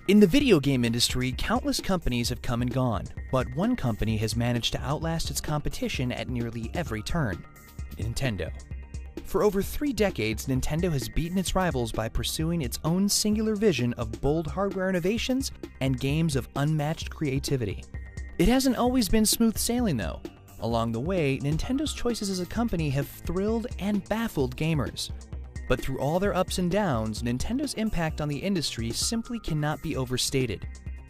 In the video game industry, countless companies have come and gone, but one company has managed to outlast its competition at nearly every turn: Nintendo. For over 3 decades, Nintendo has beaten its rivals by pursuing its own singular vision of bold hardware innovations and games of unmatched creativity. It hasn't always been smooth sailing though. Along the way, Nintendo's choices as a company have thrilled and baffled gamers. But through all their ups and downs, Nintendo's impact on the industry simply cannot be overstated.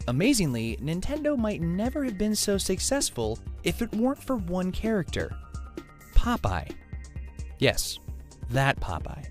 Amazingly, Nintendo might never have been so successful if it weren't for one character: Popeye. Yes, that Popeye.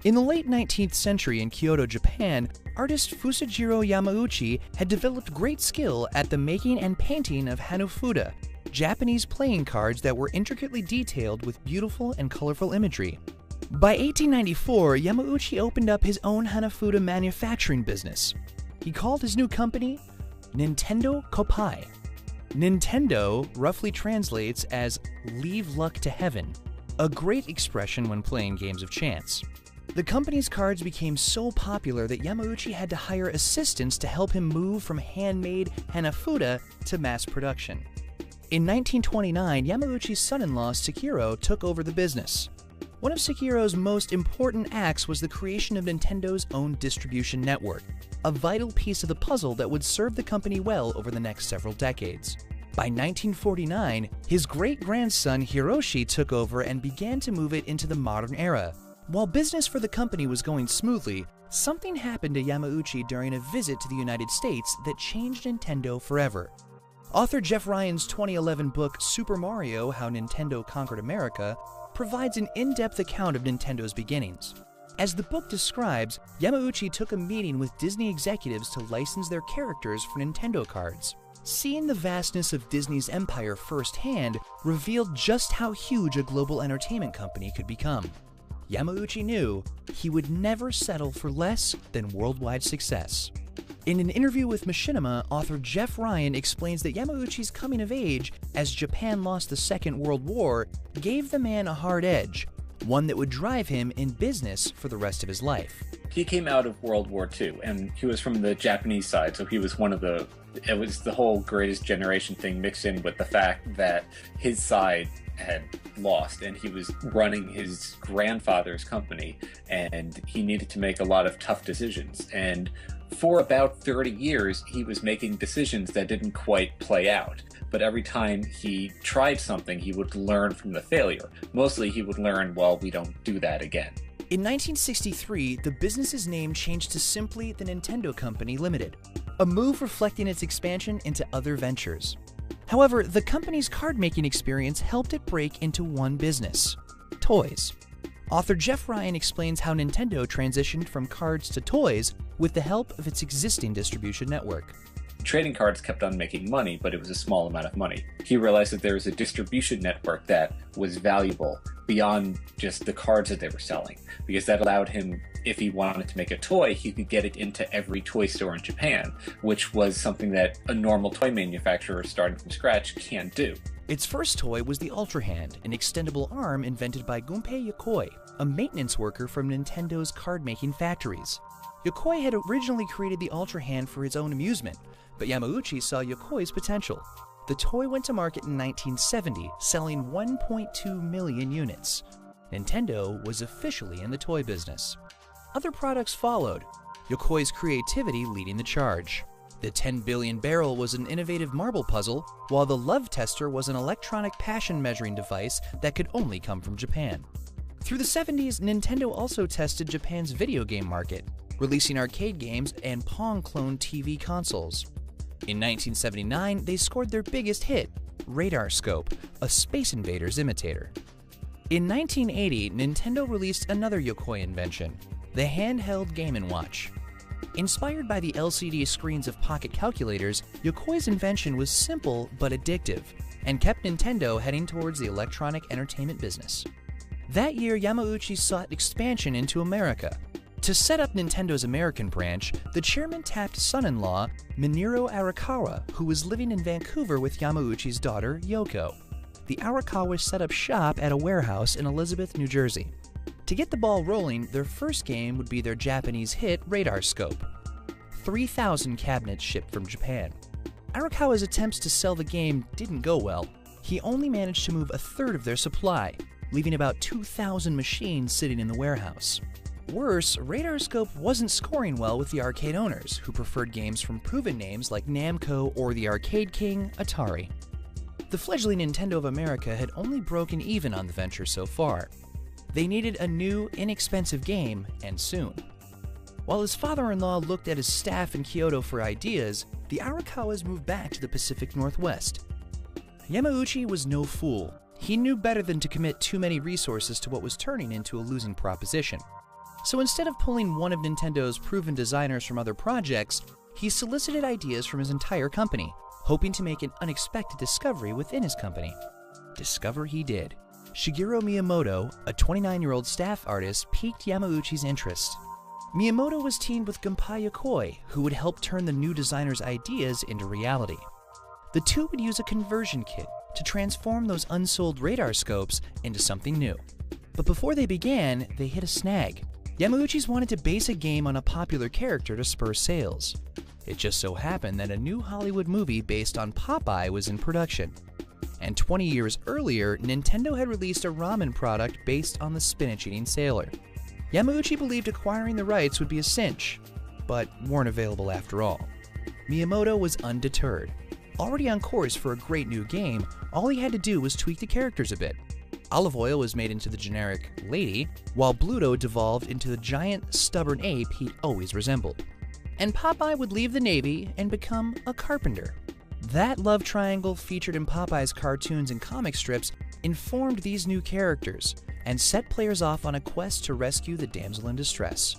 In the late 19th century in Kyoto, Japan, artist Fusajiro Yamauchi had developed great skill at the making and painting of hanafuda, Japanese playing cards that were intricately detailed with beautiful and colorful imagery. By 1894, Yamauchi opened up his own hanafuda manufacturing business. He called his new company Nintendo Koppai. Nintendo roughly translates as "leave luck to heaven," a great expression when playing games of chance. The company's cards became so popular that Yamauchi had to hire assistants to help him move from handmade hanafuda to mass production. In 1929, Yamauchi's son-in-law Sekiro took over the business. One of Sekiro's most important acts was the creation of Nintendo's own distribution network, a vital piece of the puzzle that would serve the company well over the next several decades. By 1949, his great-grandson Hiroshi took over and began to move it into the modern era. While business for the company was going smoothly, something happened to Yamauchi during a visit to the United States that changed Nintendo forever. Author Jeff Ryan's 2011 book Super Mario: How Nintendo Conquered America provides an in-depth account of Nintendo's beginnings. As the book describes, Yamauchi took a meeting with Disney executives to license their characters for Nintendo cards. Seeing the vastness of Disney's empire firsthand revealed just how huge a global entertainment company could become. Yamauchi knew he would never settle for less than worldwide success. In an interview with Machinima, author Jeff Ryan explains that Yamauchi's coming of age as Japan lost the Second World War gave the man a hard edge, one that would drive him in business for the rest of his life. He came out of World War II, and he was from the Japanese side, so he was it was the whole greatest generation thing mixed in with the fact that his side had lost and he was running his grandfather's company, and he needed to make a lot of tough decisions. And for about 30 years, he was making decisions that didn't quite play out. But every time he tried something, he would learn from the failure. Mostly he would learn, well, we don't do that again. In 1963, the business's name changed to simply the Nintendo Company Limited, a move reflecting its expansion into other ventures. However, the company's card-making experience helped it break into one business: toys. Author Jeff Ryan explains how Nintendo transitioned from cards to toys with the help of its existing distribution network. Trading cards kept on making money, but it was a small amount of money. He realized that there was a distribution network that was valuable beyond just the cards that they were selling, because that allowed him, if he wanted to make a toy, he could get it into every toy store in Japan, which was something that a normal toy manufacturer starting from scratch can't do. Its first toy was the Ultra Hand, an extendable arm invented by Gunpei Yokoi, a maintenance worker from Nintendo's card-making factories. Yokoi had originally created the Ultra Hand for his own amusement, but Yamauchi saw Yokoi's potential. The toy went to market in 1970, selling 1.2 million units. Nintendo was officially in the toy business. Other products followed, Yokoi's creativity leading the charge. The 10 billion barrel was an innovative marble puzzle, while the Love Tester was an electronic passion measuring device that could only come from Japan. Through the 70s, Nintendo also tested Japan's video game market, releasing arcade games and Pong-cloned TV consoles. In 1979, they scored their biggest hit, Radar Scope, a Space Invaders imitator. In 1980, Nintendo released another Yokoi invention, the handheld Game & Watch. Inspired by the LCD screens of pocket calculators, Yokoi's invention was simple but addictive, and kept Nintendo heading towards the electronic entertainment business. That year, Yamauchi sought expansion into America. To set up Nintendo's American branch, the chairman tapped son-in-law Minoru Arakawa, who was living in Vancouver with Yamauchi's daughter, Yoko. The Arakawas set up shop at a warehouse in Elizabeth, New Jersey. To get the ball rolling, their first game would be their Japanese hit Radar Scope. 3,000 cabinets shipped from Japan. Arakawa's attempts to sell the game didn't go well. He only managed to move a third of their supply, leaving about 2,000 machines sitting in the warehouse. Worse, Radar Scope wasn't scoring well with the arcade owners, who preferred games from proven names like Namco or the Arcade King, Atari. The fledgling Nintendo of America had only broken even on the venture so far. They needed a new, inexpensive game, and soon. While his father-in-law looked at his staff in Kyoto for ideas, the Arakawas moved back to the Pacific Northwest. Yamauchi was no fool. He knew better than to commit too many resources to what was turning into a losing proposition. So instead of pulling one of Nintendo's proven designers from other projects, he solicited ideas from his entire company, hoping to make an unexpected discovery within his company. Discover he did. Shigeru Miyamoto, a 29-year-old staff artist, piqued Yamauchi's interest. Miyamoto was teamed with Gunpei Yokoi, who would help turn the new designer's ideas into reality. The two would use a conversion kit to transform those unsold radar scopes into something new. But before they began, they hit a snag. Yamauchi's wanted to base a game on a popular character to spur sales. It just so happened that a new Hollywood movie based on Popeye was in production. And 20 years earlier, Nintendo had released a ramen product based on the spinach-eating sailor. Yamauchi believed acquiring the rights would be a cinch, but weren't available after all. Miyamoto was undeterred. Already on course for a great new game, all he had to do was tweak the characters a bit. Olive Oil was made into the generic lady, while Bluto devolved into the giant, stubborn ape he'd always resembled. And Popeye would leave the Navy and become a carpenter. That love triangle featured in Popeye's cartoons and comic strips informed these new characters and set players off on a quest to rescue the damsel in distress.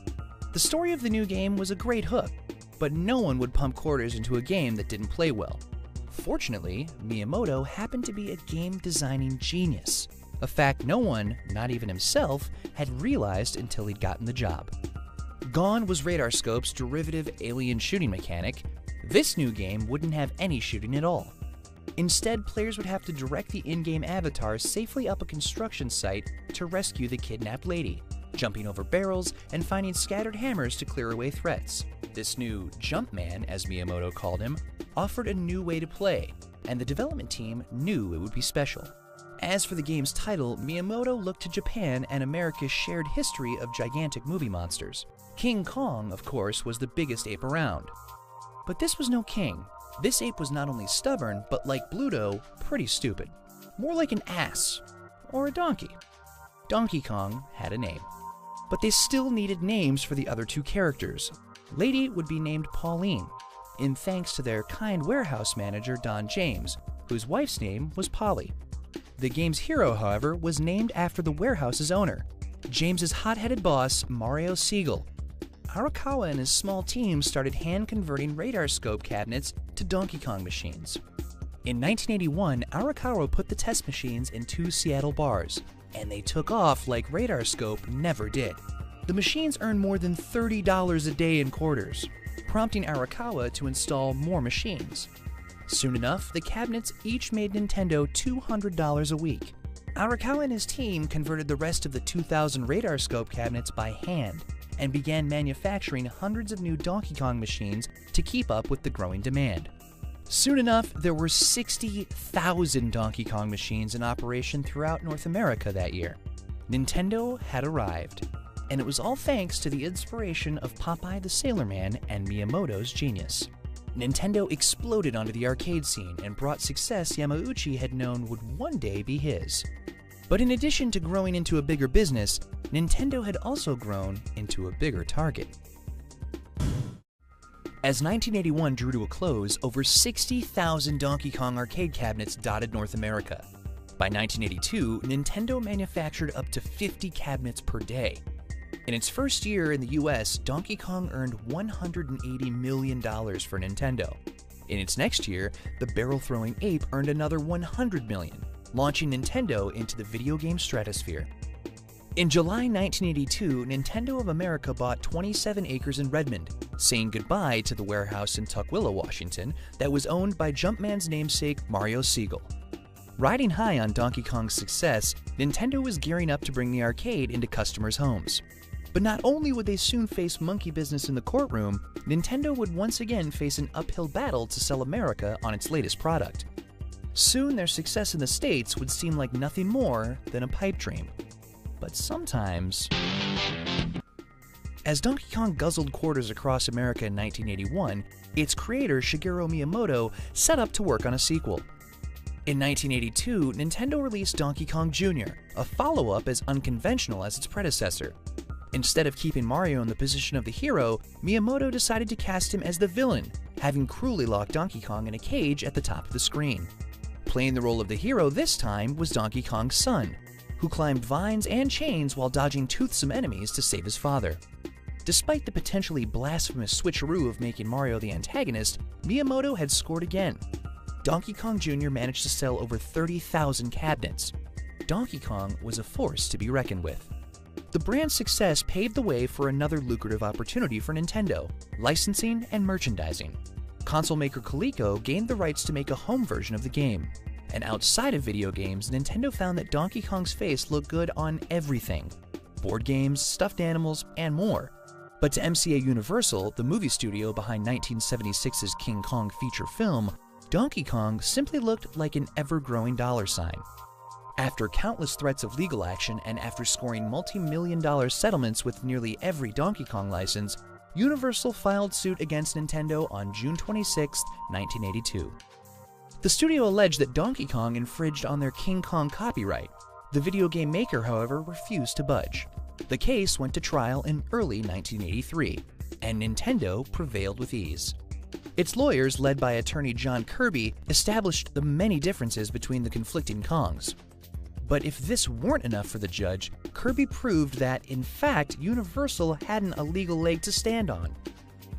The story of the new game was a great hook, but no one would pump quarters into a game that didn't play well. Fortunately, Miyamoto happened to be a game designing genius, a fact no one, not even himself, had realized until he'd gotten the job. Gone was Radar Scope's derivative alien shooting mechanic. This new game wouldn't have any shooting at all. Instead, players would have to direct the in-game avatar safely up a construction site to rescue the kidnapped lady, jumping over barrels and finding scattered hammers to clear away threats. This new Jumpman, as Miyamoto called him, offered a new way to play, and the development team knew it would be special. As for the game's title, Miyamoto looked to Japan and America's shared history of gigantic movie monsters. King Kong, of course, was the biggest ape around. But this was no king. This ape was not only stubborn, but like Bluto, pretty stupid. More like an ass. Or a donkey. Donkey Kong had a name. But they still needed names for the other two characters. Lady would be named Pauline, in thanks to their kind warehouse manager Don James, whose wife's name was Polly. The game's hero, however, was named after the warehouse's owner, James's hot-headed boss, Mario Siegel. Arakawa and his small team started hand-converting radar scope cabinets to Donkey Kong machines. In 1981, Arakawa put the test machines in 2 Seattle bars, and they took off like Radar Scope never did. The machines earned more than $30 a day in quarters, prompting Arakawa to install more machines. Soon enough, the cabinets each made Nintendo $200 a week. Arakawa and his team converted the rest of the 2,000 Radar Scope cabinets by hand and began manufacturing hundreds of new Donkey Kong machines to keep up with the growing demand. Soon enough, there were 60,000 Donkey Kong machines in operation throughout North America that year. Nintendo had arrived, and it was all thanks to the inspiration of Popeye the Sailor Man and Miyamoto's genius. Nintendo exploded onto the arcade scene and brought success Yamauchi had known would one day be his. But in addition to growing into a bigger business, Nintendo had also grown into a bigger target. As 1981 drew to a close, over 60,000 Donkey Kong arcade cabinets dotted North America. By 1982, Nintendo manufactured up to 50 cabinets per day. In its first year in the US, Donkey Kong earned $180 million for Nintendo. In its next year, the barrel-throwing ape earned another $100 million, launching Nintendo into the video game stratosphere. In July 1982, Nintendo of America bought 27 acres in Redmond, saying goodbye to the warehouse in Tukwila, Washington, that was owned by Jumpman's namesake Mario Siegel. Riding high on Donkey Kong's success, Nintendo was gearing up to bring the arcade into customers' homes. But not only would they soon face monkey business in the courtroom, Nintendo would once again face an uphill battle to sell America on its latest product. Soon their success in the States would seem like nothing more than a pipe dream. But sometimes... As Donkey Kong guzzled quarters across America in 1981, its creator Shigeru Miyamoto set up to work on a sequel. In 1982, Nintendo released Donkey Kong Jr., a follow-up as unconventional as its predecessor. Instead of keeping Mario in the position of the hero, Miyamoto decided to cast him as the villain, having cruelly locked Donkey Kong in a cage at the top of the screen. Playing the role of the hero this time was Donkey Kong's son, who climbed vines and chains while dodging toothsome enemies to save his father. Despite the potentially blasphemous switcheroo of making Mario the antagonist, Miyamoto had scored again. Donkey Kong Jr. managed to sell over 30,000 cabinets. Donkey Kong was a force to be reckoned with. The brand's success paved the way for another lucrative opportunity for Nintendo: licensing and merchandising. Console maker Coleco gained the rights to make a home version of the game. And outside of video games, Nintendo found that Donkey Kong's face looked good on everything: board games, stuffed animals, and more. But to MCA Universal, the movie studio behind 1976's King Kong feature film, Donkey Kong simply looked like an ever-growing dollar sign. After countless threats of legal action and after scoring multi-million-dollar settlements with nearly every Donkey Kong license, Universal filed suit against Nintendo on June 26, 1982. The studio alleged that Donkey Kong infringed on their King Kong copyright. The video game maker, however, refused to budge. The case went to trial in early 1983, and Nintendo prevailed with ease. Its lawyers, led by attorney John Kirby, established the many differences between the conflicting Kongs. But if this weren't enough for the judge, Kirby proved that, in fact, Universal hadn't a legal leg to stand on.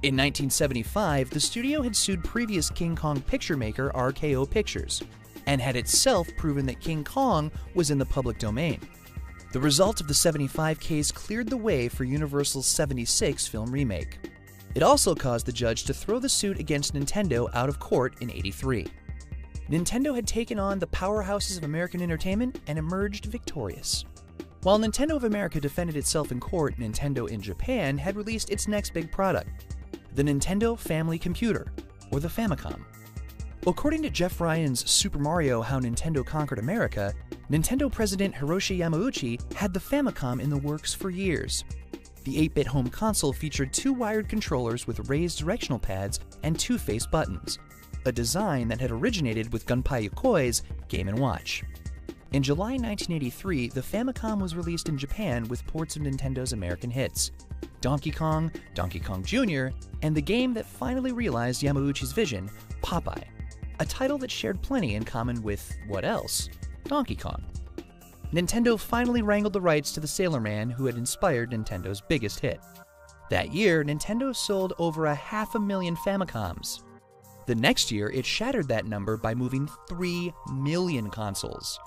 In 1975, the studio had sued previous King Kong picture maker RKO Pictures, and had itself proven that King Kong was in the public domain. The result of the 75 case cleared the way for Universal's 76 film remake. It also caused the judge to throw the suit against Nintendo out of court in '83. Nintendo had taken on the powerhouses of American entertainment and emerged victorious. While Nintendo of America defended itself in court, Nintendo in Japan had released its next big product, the Nintendo Family Computer, or the Famicom. According to Jeff Ryan's Super Mario: How Nintendo Conquered America, Nintendo president Hiroshi Yamauchi had the Famicom in the works for years. The 8-bit home console featured two wired controllers with raised directional pads and two-face buttons, a design that had originated with Gunpei Yokoi's Game & Watch. In July 1983, the Famicom was released in Japan with ports of Nintendo's American hits: Donkey Kong, Donkey Kong Jr., and the game that finally realized Yamauchi's vision, Popeye, a title that shared plenty in common with, what else? Donkey Kong. Nintendo finally wrangled the rights to the Sailor Man who had inspired Nintendo's biggest hit. That year, Nintendo sold over 500,000 Famicoms. The next year, it shattered that number by moving 3 million consoles.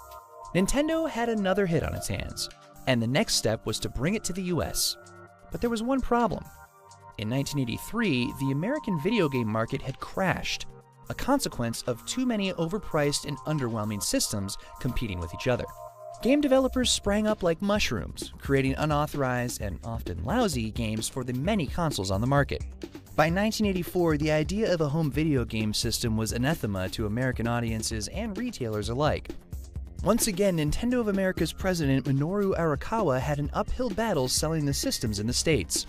Nintendo had another hit on its hands, and the next step was to bring it to the US. But there was one problem. In 1983, the American video game market had crashed, a consequence of too many overpriced and underwhelming systems competing with each other. Game developers sprang up like mushrooms, creating unauthorized and often lousy games for the many consoles on the market. By 1984, the idea of a home video game system was anathema to American audiences and retailers alike. Once again, Nintendo of America's president Minoru Arakawa had an uphill battle selling the systems in the States.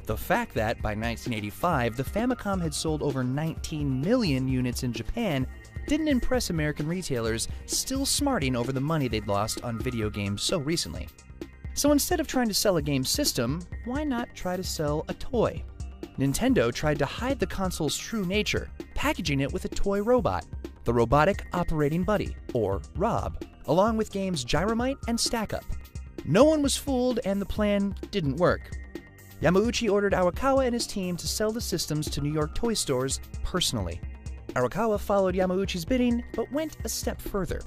The fact that, by 1985, the Famicom had sold over 19 million units in Japan didn't impress American retailers, still smarting over the money they'd lost on video games so recently. So instead of trying to sell a game system, why not try to sell a toy? Nintendo tried to hide the console's true nature, packaging it with a toy robot, the Robotic Operating Buddy, or ROB, along with games Gyromite and Stack Up. No one was fooled, and the plan didn't work. Yamauchi ordered Arakawa and his team to sell the systems to New York toy stores personally. Arakawa followed Yamauchi's bidding, but went a step further.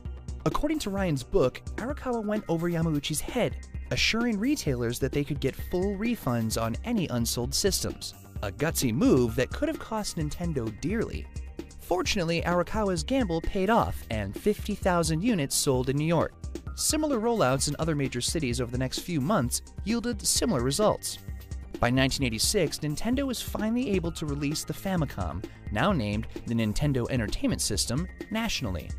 According to Ryan's book, Arakawa went over Yamauchi's head, assuring retailers that they could get full refunds on any unsold systems, a gutsy move that could have cost Nintendo dearly. Fortunately, Arakawa's gamble paid off, and 50,000 units sold in New York. Similar rollouts in other major cities over the next few months yielded similar results. By 1986, Nintendo was finally able to release the Famicom, now named the Nintendo Entertainment System, nationally.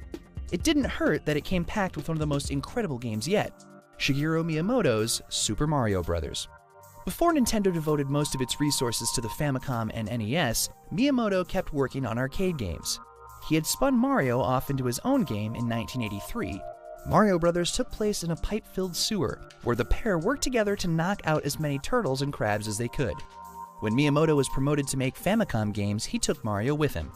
It didn't hurt that it came packed with one of the most incredible games yet, Shigeru Miyamoto's Super Mario Bros. Before Nintendo devoted most of its resources to the Famicom and NES, Miyamoto kept working on arcade games. He had spun Mario off into his own game in 1983. Mario Bros. Took place in a pipe-filled sewer, where the pair worked together to knock out as many turtles and crabs as they could. When Miyamoto was promoted to make Famicom games, he took Mario with him.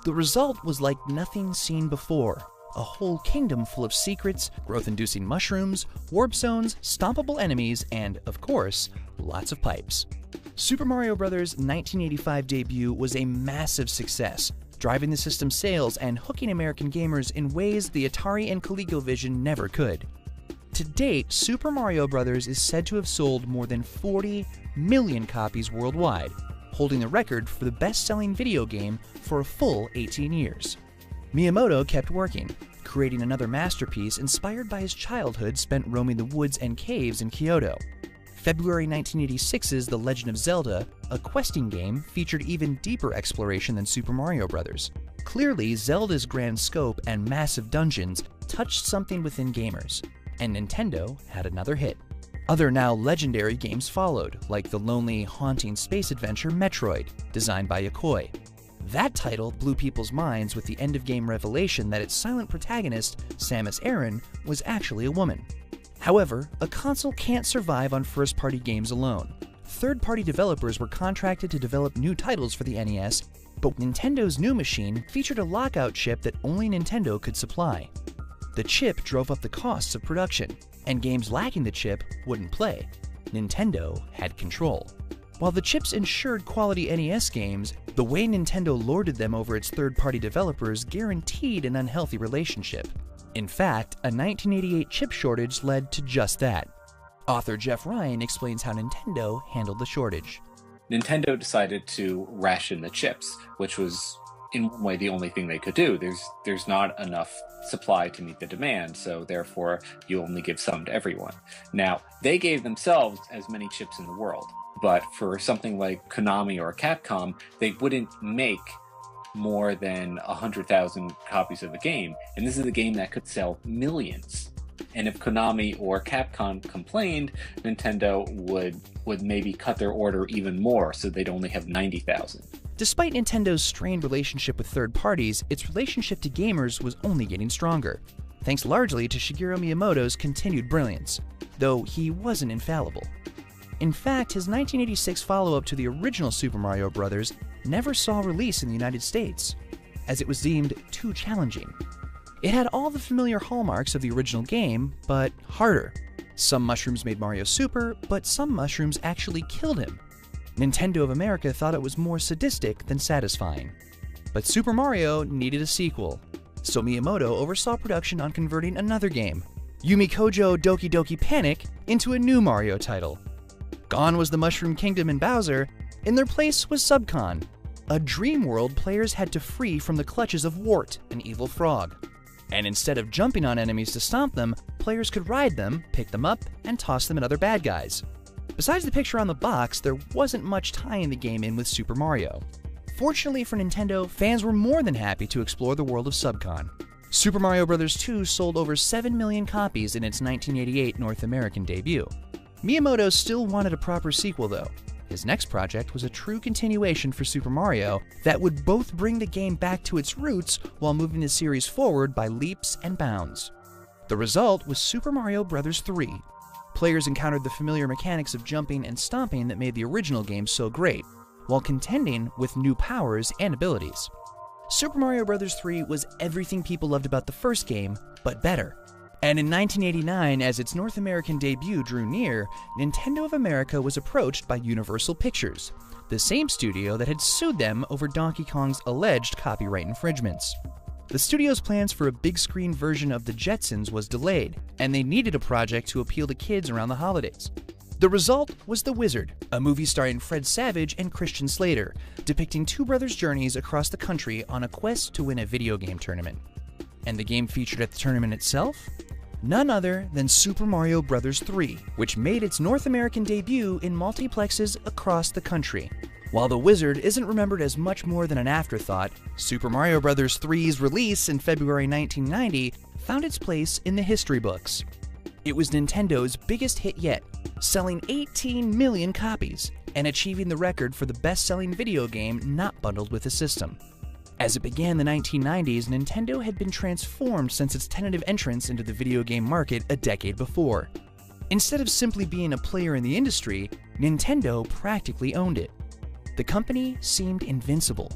The result was like nothing seen before. A whole kingdom full of secrets, growth-inducing mushrooms, warp zones, stompable enemies, and, of course, lots of pipes. Super Mario Bros.' 1985 debut was a massive success, driving the system's sales and hooking American gamers in ways the Atari and ColecoVision never could. To date, Super Mario Bros. Is said to have sold more than 40 million copies worldwide, holding the record for the best-selling video game for a full 18 years. Miyamoto kept working, creating another masterpiece inspired by his childhood spent roaming the woods and caves in Kyoto. February 1986's The Legend of Zelda, a questing game, featured even deeper exploration than Super Mario Bros. Clearly, Zelda's grand scope and massive dungeons touched something within gamers, and Nintendo had another hit. Other now legendary games followed, like the lonely, haunting space adventure Metroid, designed by Yokoi. That title blew people's minds with the end-of-game revelation that its silent protagonist, Samus Aran, was actually a woman. However, a console can't survive on first-party games alone. Third-party developers were contracted to develop new titles for the NES, but Nintendo's new machine featured a lockout chip that only Nintendo could supply. The chip drove up the costs of production, and games lacking the chip wouldn't play. Nintendo had control. While the chips ensured quality NES games, the way Nintendo lorded them over its third-party developers guaranteed an unhealthy relationship. In fact, a 1988 chip shortage led to just that. Author Jeff Ryan explains how Nintendo handled the shortage. Nintendo decided to ration the chips, which was in one way the only thing they could do. There's not enough supply to meet the demand, so therefore you only give some to everyone. Now, they gave themselves as many chips in the world, but for something like Konami or Capcom, they wouldn't make more than 100,000 copies of a game, and this is a game that could sell millions. And if Konami or Capcom complained, Nintendo would maybe cut their order even more, so they'd only have 90,000. Despite Nintendo's strained relationship with third parties, its relationship to gamers was only getting stronger, thanks largely to Shigeru Miyamoto's continued brilliance, though he wasn't infallible. In fact, his 1986 follow-up to the original Super Mario Bros. Never saw release in the United States, as it was deemed too challenging. It had all the familiar hallmarks of the original game, but harder. Some mushrooms made Mario super, but some mushrooms actually killed him. Nintendo of America thought it was more sadistic than satisfying. But Super Mario needed a sequel, so Miyamoto oversaw production on converting another game, Yumi Kojo Doki Doki Panic, into a new Mario title. Gone was the Mushroom Kingdom and Bowser, in their place was Subcon, a dream world players had to free from the clutches of Wart, an evil frog. And instead of jumping on enemies to stomp them, players could ride them, pick them up, and toss them at other bad guys. Besides the picture on the box, there wasn't much tying the game in with Super Mario. Fortunately for Nintendo, fans were more than happy to explore the world of Subcon. Super Mario Bros. 2 sold over 7 million copies in its 1988 North American debut. Miyamoto still wanted a proper sequel though. His next project was a true continuation for Super Mario that would both bring the game back to its roots while moving the series forward by leaps and bounds. The result was Super Mario Bros. 3. Players encountered the familiar mechanics of jumping and stomping that made the original game so great, while contending with new powers and abilities. Super Mario Bros. 3 was everything people loved about the first game, but better. And in 1989, as its North American debut drew near, Nintendo of America was approached by Universal Pictures, the same studio that had sued them over Donkey Kong's alleged copyright infringements. The studio's plans for a big screen version of the Jetsons was delayed, and they needed a project to appeal to kids around the holidays. The result was The Wizard, a movie starring Fred Savage and Christian Slater, depicting two brothers' journeys across the country on a quest to win a video game tournament. And the game featured at the tournament itself? None other than Super Mario Bros. 3, which made its North American debut in multiplexes across the country. While The Wizard isn't remembered as much more than an afterthought, Super Mario Bros. 3's release in February 1990 found its place in the history books. It was Nintendo's biggest hit yet, selling 18 million copies and achieving the record for the best-selling video game not bundled with a system. As it began the 1990s, Nintendo had been transformed since its tentative entrance into the video game market a decade before. Instead of simply being a player in the industry, Nintendo practically owned it. The company seemed invincible.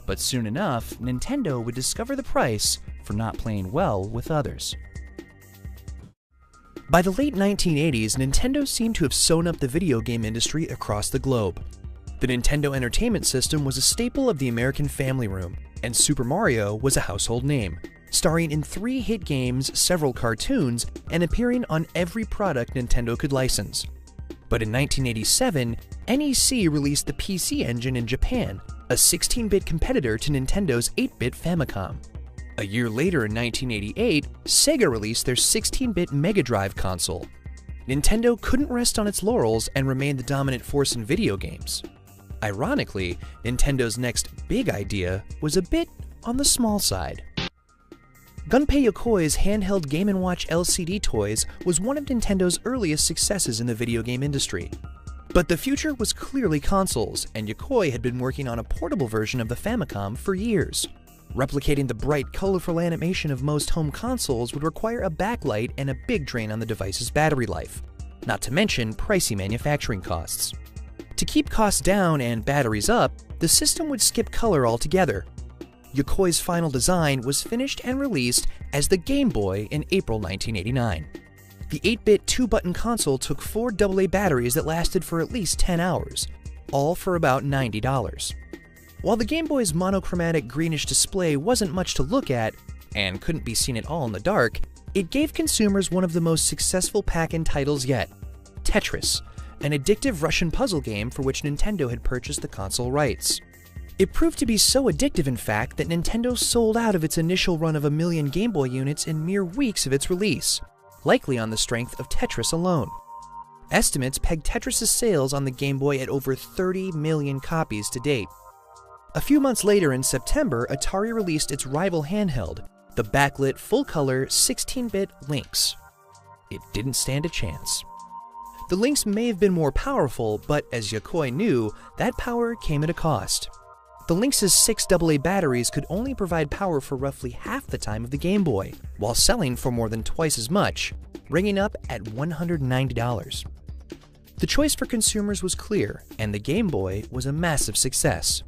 But soon enough, Nintendo would discover the price for not playing well with others. By the late 1980s, Nintendo seemed to have sewn up the video game industry across the globe. The Nintendo Entertainment System was a staple of the American family room, and Super Mario was a household name, starring in 3 hit games, several cartoons, and appearing on every product Nintendo could license. But in 1987, NEC released the PC Engine in Japan, a 16-bit competitor to Nintendo's 8-bit Famicom. A year later in 1988, Sega released their 16-bit Mega Drive console. Nintendo couldn't rest on its laurels and remained the dominant force in video games. Ironically, Nintendo's next big idea was a bit on the small side. Gunpei Yokoi's handheld Game & Watch LCD toys was one of Nintendo's earliest successes in the video game industry. But the future was clearly consoles, and Yokoi had been working on a portable version of the Famicom for years. Replicating the bright, colorful animation of most home consoles would require a backlight and a big drain on the device's battery life, not to mention pricey manufacturing costs. To keep costs down and batteries up, the system would skip color altogether. Yokoi's final design was finished and released as the Game Boy in April 1989. The 8-bit 2-button console took 4 AA batteries that lasted for at least 10 hours, all for about $90. While the Game Boy's monochromatic greenish display wasn't much to look at, and couldn't be seen at all in the dark, it gave consumers one of the most successful pack-in titles yet, Tetris, an addictive Russian puzzle game for which Nintendo had purchased the console rights. It proved to be so addictive, in fact, that Nintendo sold out of its initial run of 1 million Game Boy units in mere weeks of its release, likely on the strength of Tetris alone. Estimates peg Tetris' sales on the Game Boy at over 30 million copies to date. A few months later in September, Atari released its rival handheld, the backlit full-color 16-bit Lynx. It didn't stand a chance. The Lynx may have been more powerful, but as Yokoi knew, that power came at a cost. The Lynx's 6 AA batteries could only provide power for roughly half the time of the Game Boy, while selling for more than twice as much, ringing up at $190. The choice for consumers was clear, and the Game Boy was a massive success.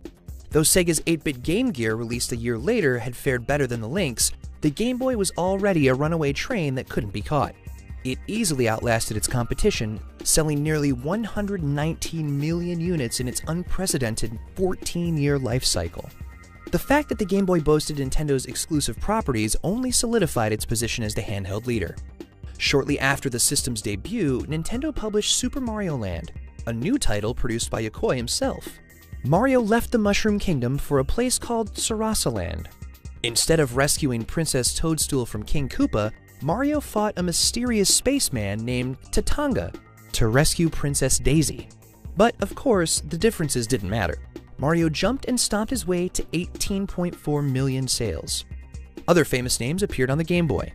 Though Sega's 8-bit Game Gear, released a year later, had fared better than the Lynx, the Game Boy was already a runaway train that couldn't be caught. It easily outlasted its competition, selling nearly 119 million units in its unprecedented 14-year life cycle. The fact that the Game Boy boasted Nintendo's exclusive properties only solidified its position as the handheld leader. Shortly after the system's debut, Nintendo published Super Mario Land, a new title produced by Yokoi himself. Mario left the Mushroom Kingdom for a place called Sarasa Land. Instead of rescuing Princess Toadstool from King Koopa, Mario fought a mysterious spaceman named Tatanga to rescue Princess Daisy. But of course, the differences didn't matter. Mario jumped and stomped his way to 18.4 million sales. Other famous names appeared on the Game Boy.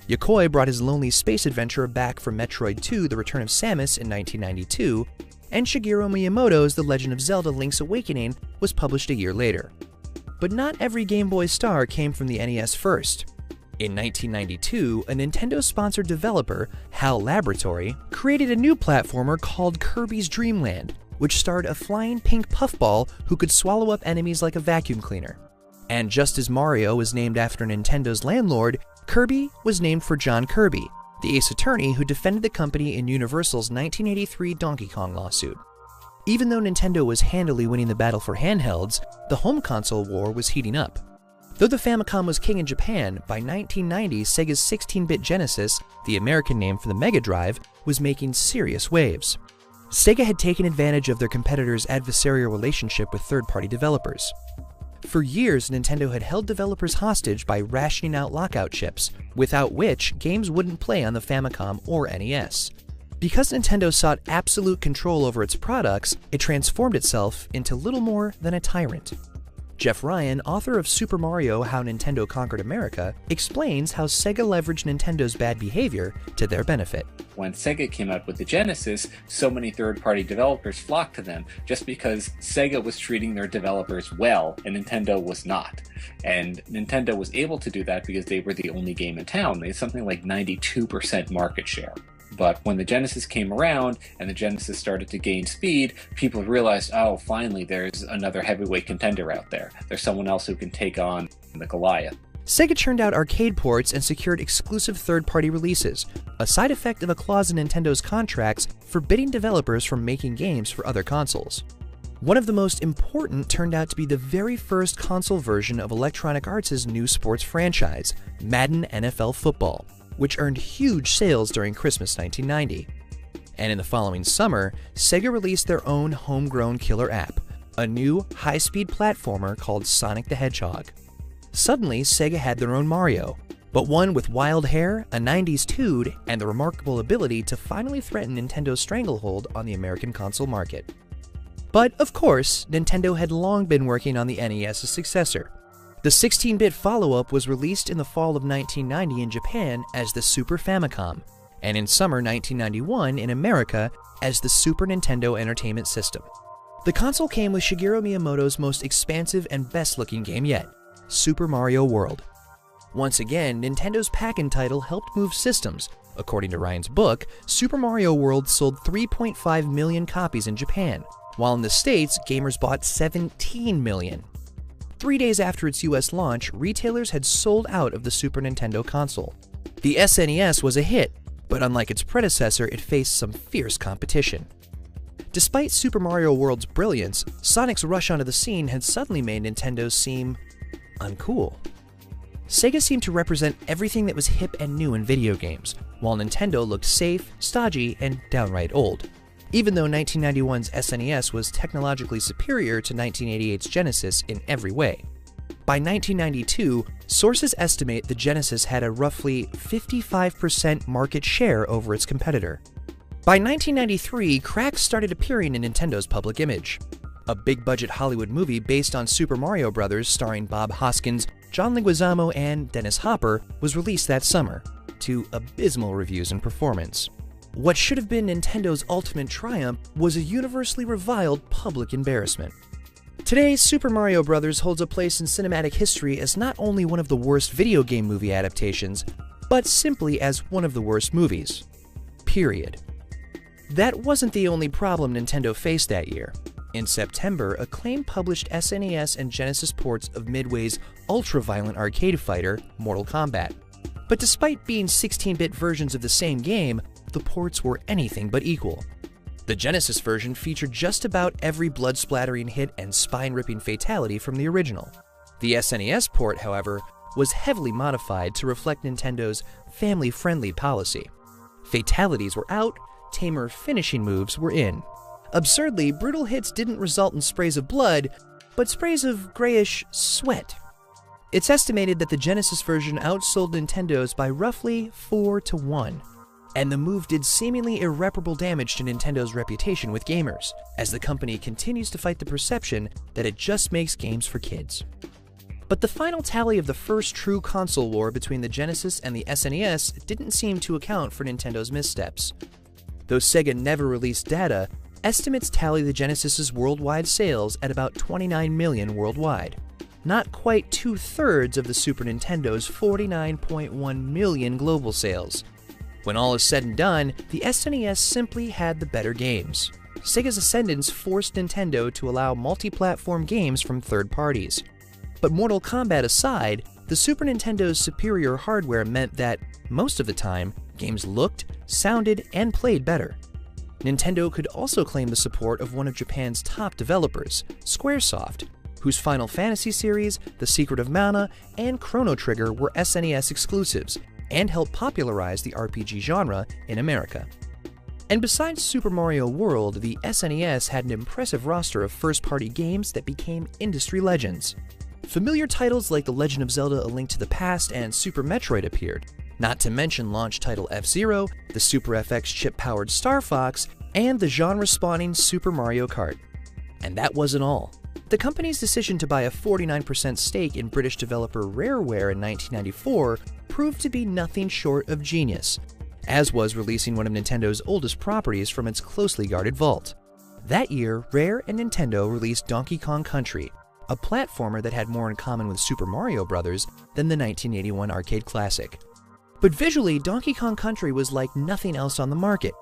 Yokoi brought his lonely space adventure back for Metroid 2: The Return of Samus in 1992, and Shigeru Miyamoto's The Legend of Zelda: Link's Awakening was published a year later. But not every Game Boy star came from the NES first. In 1992, a Nintendo-sponsored developer, HAL Laboratory, created a new platformer called Kirby's Dream Land, which starred a flying pink puffball who could swallow up enemies like a vacuum cleaner. And just as Mario was named after Nintendo's landlord, Kirby was named for John Kirby, the ace attorney who defended the company in Universal's 1983 Donkey Kong lawsuit. Even though Nintendo was handily winning the battle for handhelds, the home console war was heating up. Though the Famicom was king in Japan, by 1990 Sega's 16-bit Genesis, the American name for the Mega Drive, was making serious waves. Sega had taken advantage of their competitors' adversarial relationship with third-party developers. For years, Nintendo had held developers hostage by rationing out lockout chips, without which games wouldn't play on the Famicom or NES. Because Nintendo sought absolute control over its products, it transformed itself into little more than a tyrant. Jeff Ryan, author of Super Mario: How Nintendo Conquered America, explains how Sega leveraged Nintendo's bad behavior to their benefit. When Sega came out with the Genesis, so many third-party developers flocked to them just because Sega was treating their developers well and Nintendo was not. And Nintendo was able to do that because they were the only game in town. They had something like 92% market share. But when the Genesis came around and the Genesis started to gain speed, people realized, oh, finally there's another heavyweight contender out there. There's someone else who can take on the Goliath. Sega churned out arcade ports and secured exclusive third-party releases, a side effect of a clause in Nintendo's contracts forbidding developers from making games for other consoles. One of the most important turned out to be the very first console version of Electronic Arts' new sports franchise, Madden NFL Football, which earned huge sales during Christmas 1990. And in the following summer, Sega released their own homegrown killer app, a new high-speed platformer called Sonic the Hedgehog. Suddenly, Sega had their own Mario, but one with wild hair, a 90s tude, and the remarkable ability to finally threaten Nintendo's stranglehold on the American console market. But, of course, Nintendo had long been working on the NES's successor. The 16-bit follow-up was released in the fall of 1990 in Japan as the Super Famicom, and in summer 1991 in America as the Super Nintendo Entertainment System. The console came with Shigeru Miyamoto's most expansive and best-looking game yet, Super Mario World. Once again, Nintendo's pack-in title helped move systems. According to Ryan's book, Super Mario World sold 3.5 million copies in Japan, while in the States, gamers bought 17 million. 3 days after its US launch, retailers had sold out of the Super Nintendo console. The SNES was a hit, but unlike its predecessor, it faced some fierce competition. Despite Super Mario World's brilliance, Sonic's rush onto the scene had suddenly made Nintendo seem uncool. Sega seemed to represent everything that was hip and new in video games, while Nintendo looked safe, stodgy, and downright old. Even though 1991's SNES was technologically superior to 1988's Genesis in every way. By 1992, sources estimate the Genesis had a roughly 55% market share over its competitor. By 1993, cracks started appearing in Nintendo's public image. A big-budget Hollywood movie based on Super Mario Bros. Starring Bob Hoskins, John Leguizamo, and Dennis Hopper was released that summer, to abysmal reviews and performance. What should have been Nintendo's ultimate triumph was a universally reviled public embarrassment. Today, Super Mario Bros. Holds a place in cinematic history as not only one of the worst video game movie adaptations, but simply as one of the worst movies. Period. That wasn't the only problem Nintendo faced that year. In September, Acclaim published SNES and Genesis ports of Midway's ultra-violent arcade fighter, Mortal Kombat. But despite being 16-bit versions of the same game, the ports were anything but equal. The Genesis version featured just about every blood-splattering hit and spine-ripping fatality from the original. The SNES port, however, was heavily modified to reflect Nintendo's family-friendly policy. Fatalities were out, tamer finishing moves were in. Absurdly, brutal hits didn't result in sprays of blood, but sprays of grayish sweat. It's estimated that the Genesis version outsold Nintendo's by roughly 4-1. And the move did seemingly irreparable damage to Nintendo's reputation with gamers, as the company continues to fight the perception that it just makes games for kids. But the final tally of the first true console war between the Genesis and the SNES didn't seem to account for Nintendo's missteps. Though Sega never released data, estimates tally the Genesis's worldwide sales at about 29 million worldwide, not quite 2/3 of the Super Nintendo's 49.1 million global sales. When all is said and done, the SNES simply had the better games. Sega's ascendance forced Nintendo to allow multi-platform games from third parties. But Mortal Kombat aside, the Super Nintendo's superior hardware meant that, most of the time, games looked, sounded, and played better. Nintendo could also claim the support of one of Japan's top developers, Squaresoft, whose Final Fantasy series, The Secret of Mana, and Chrono Trigger were SNES exclusives and helped popularize the RPG genre in America. And besides Super Mario World, the SNES had an impressive roster of first-party games that became industry legends. Familiar titles like The Legend of Zelda: A Link to the Past and Super Metroid appeared, not to mention launch title F-Zero, the Super FX chip-powered Star Fox, and the genre-spawning Super Mario Kart. And that wasn't all. The company's decision to buy a 49% stake in British developer Rareware in 1994 proved to be nothing short of genius, as was releasing one of Nintendo's oldest properties from its closely guarded vault. That year, Rare and Nintendo released Donkey Kong Country, a platformer that had more in common with Super Mario Bros. Than the 1981 arcade classic. But visually, Donkey Kong Country was like nothing else on the market.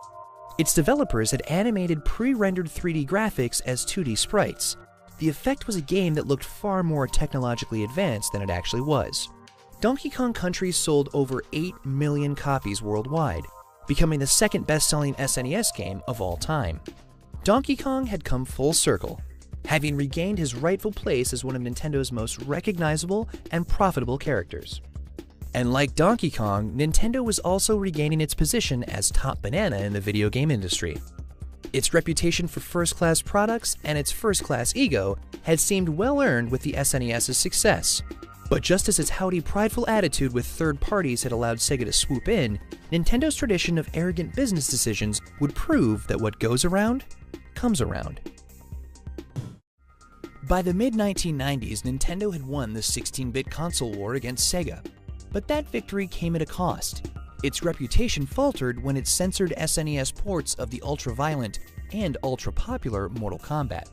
Its developers had animated pre-rendered 3D graphics as 2D sprites. The effect was a game that looked far more technologically advanced than it actually was. Donkey Kong Country sold over 8 million copies worldwide, becoming the second best-selling SNES game of all time. Donkey Kong had come full circle, having regained his rightful place as one of Nintendo's most recognizable and profitable characters. And like Donkey Kong, Nintendo was also regaining its position as top banana in the video game industry. Its reputation for first-class products and its first-class ego had seemed well-earned with the SNES's success. But just as its haughty, prideful attitude with third parties had allowed Sega to swoop in, Nintendo's tradition of arrogant business decisions would prove that what goes around, comes around. By the mid-1990s, Nintendo had won the 16-bit console war against Sega. But that victory came at a cost. Its reputation faltered when it censored SNES ports of the ultra-violent and ultra-popular Mortal Kombat.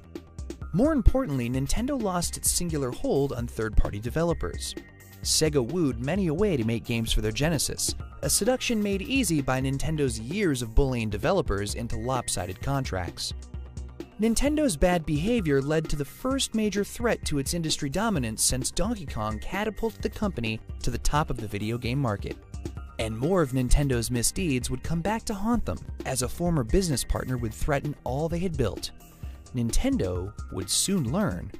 More importantly, Nintendo lost its singular hold on third-party developers. Sega wooed many away to make games for their Genesis, a seduction made easy by Nintendo's years of bullying developers into lopsided contracts. Nintendo's bad behavior led to the first major threat to its industry dominance since Donkey Kong catapulted the company to the top of the video game market. And more of Nintendo's misdeeds would come back to haunt them, as a former business partner would threaten all they had built. Nintendo would soon learn.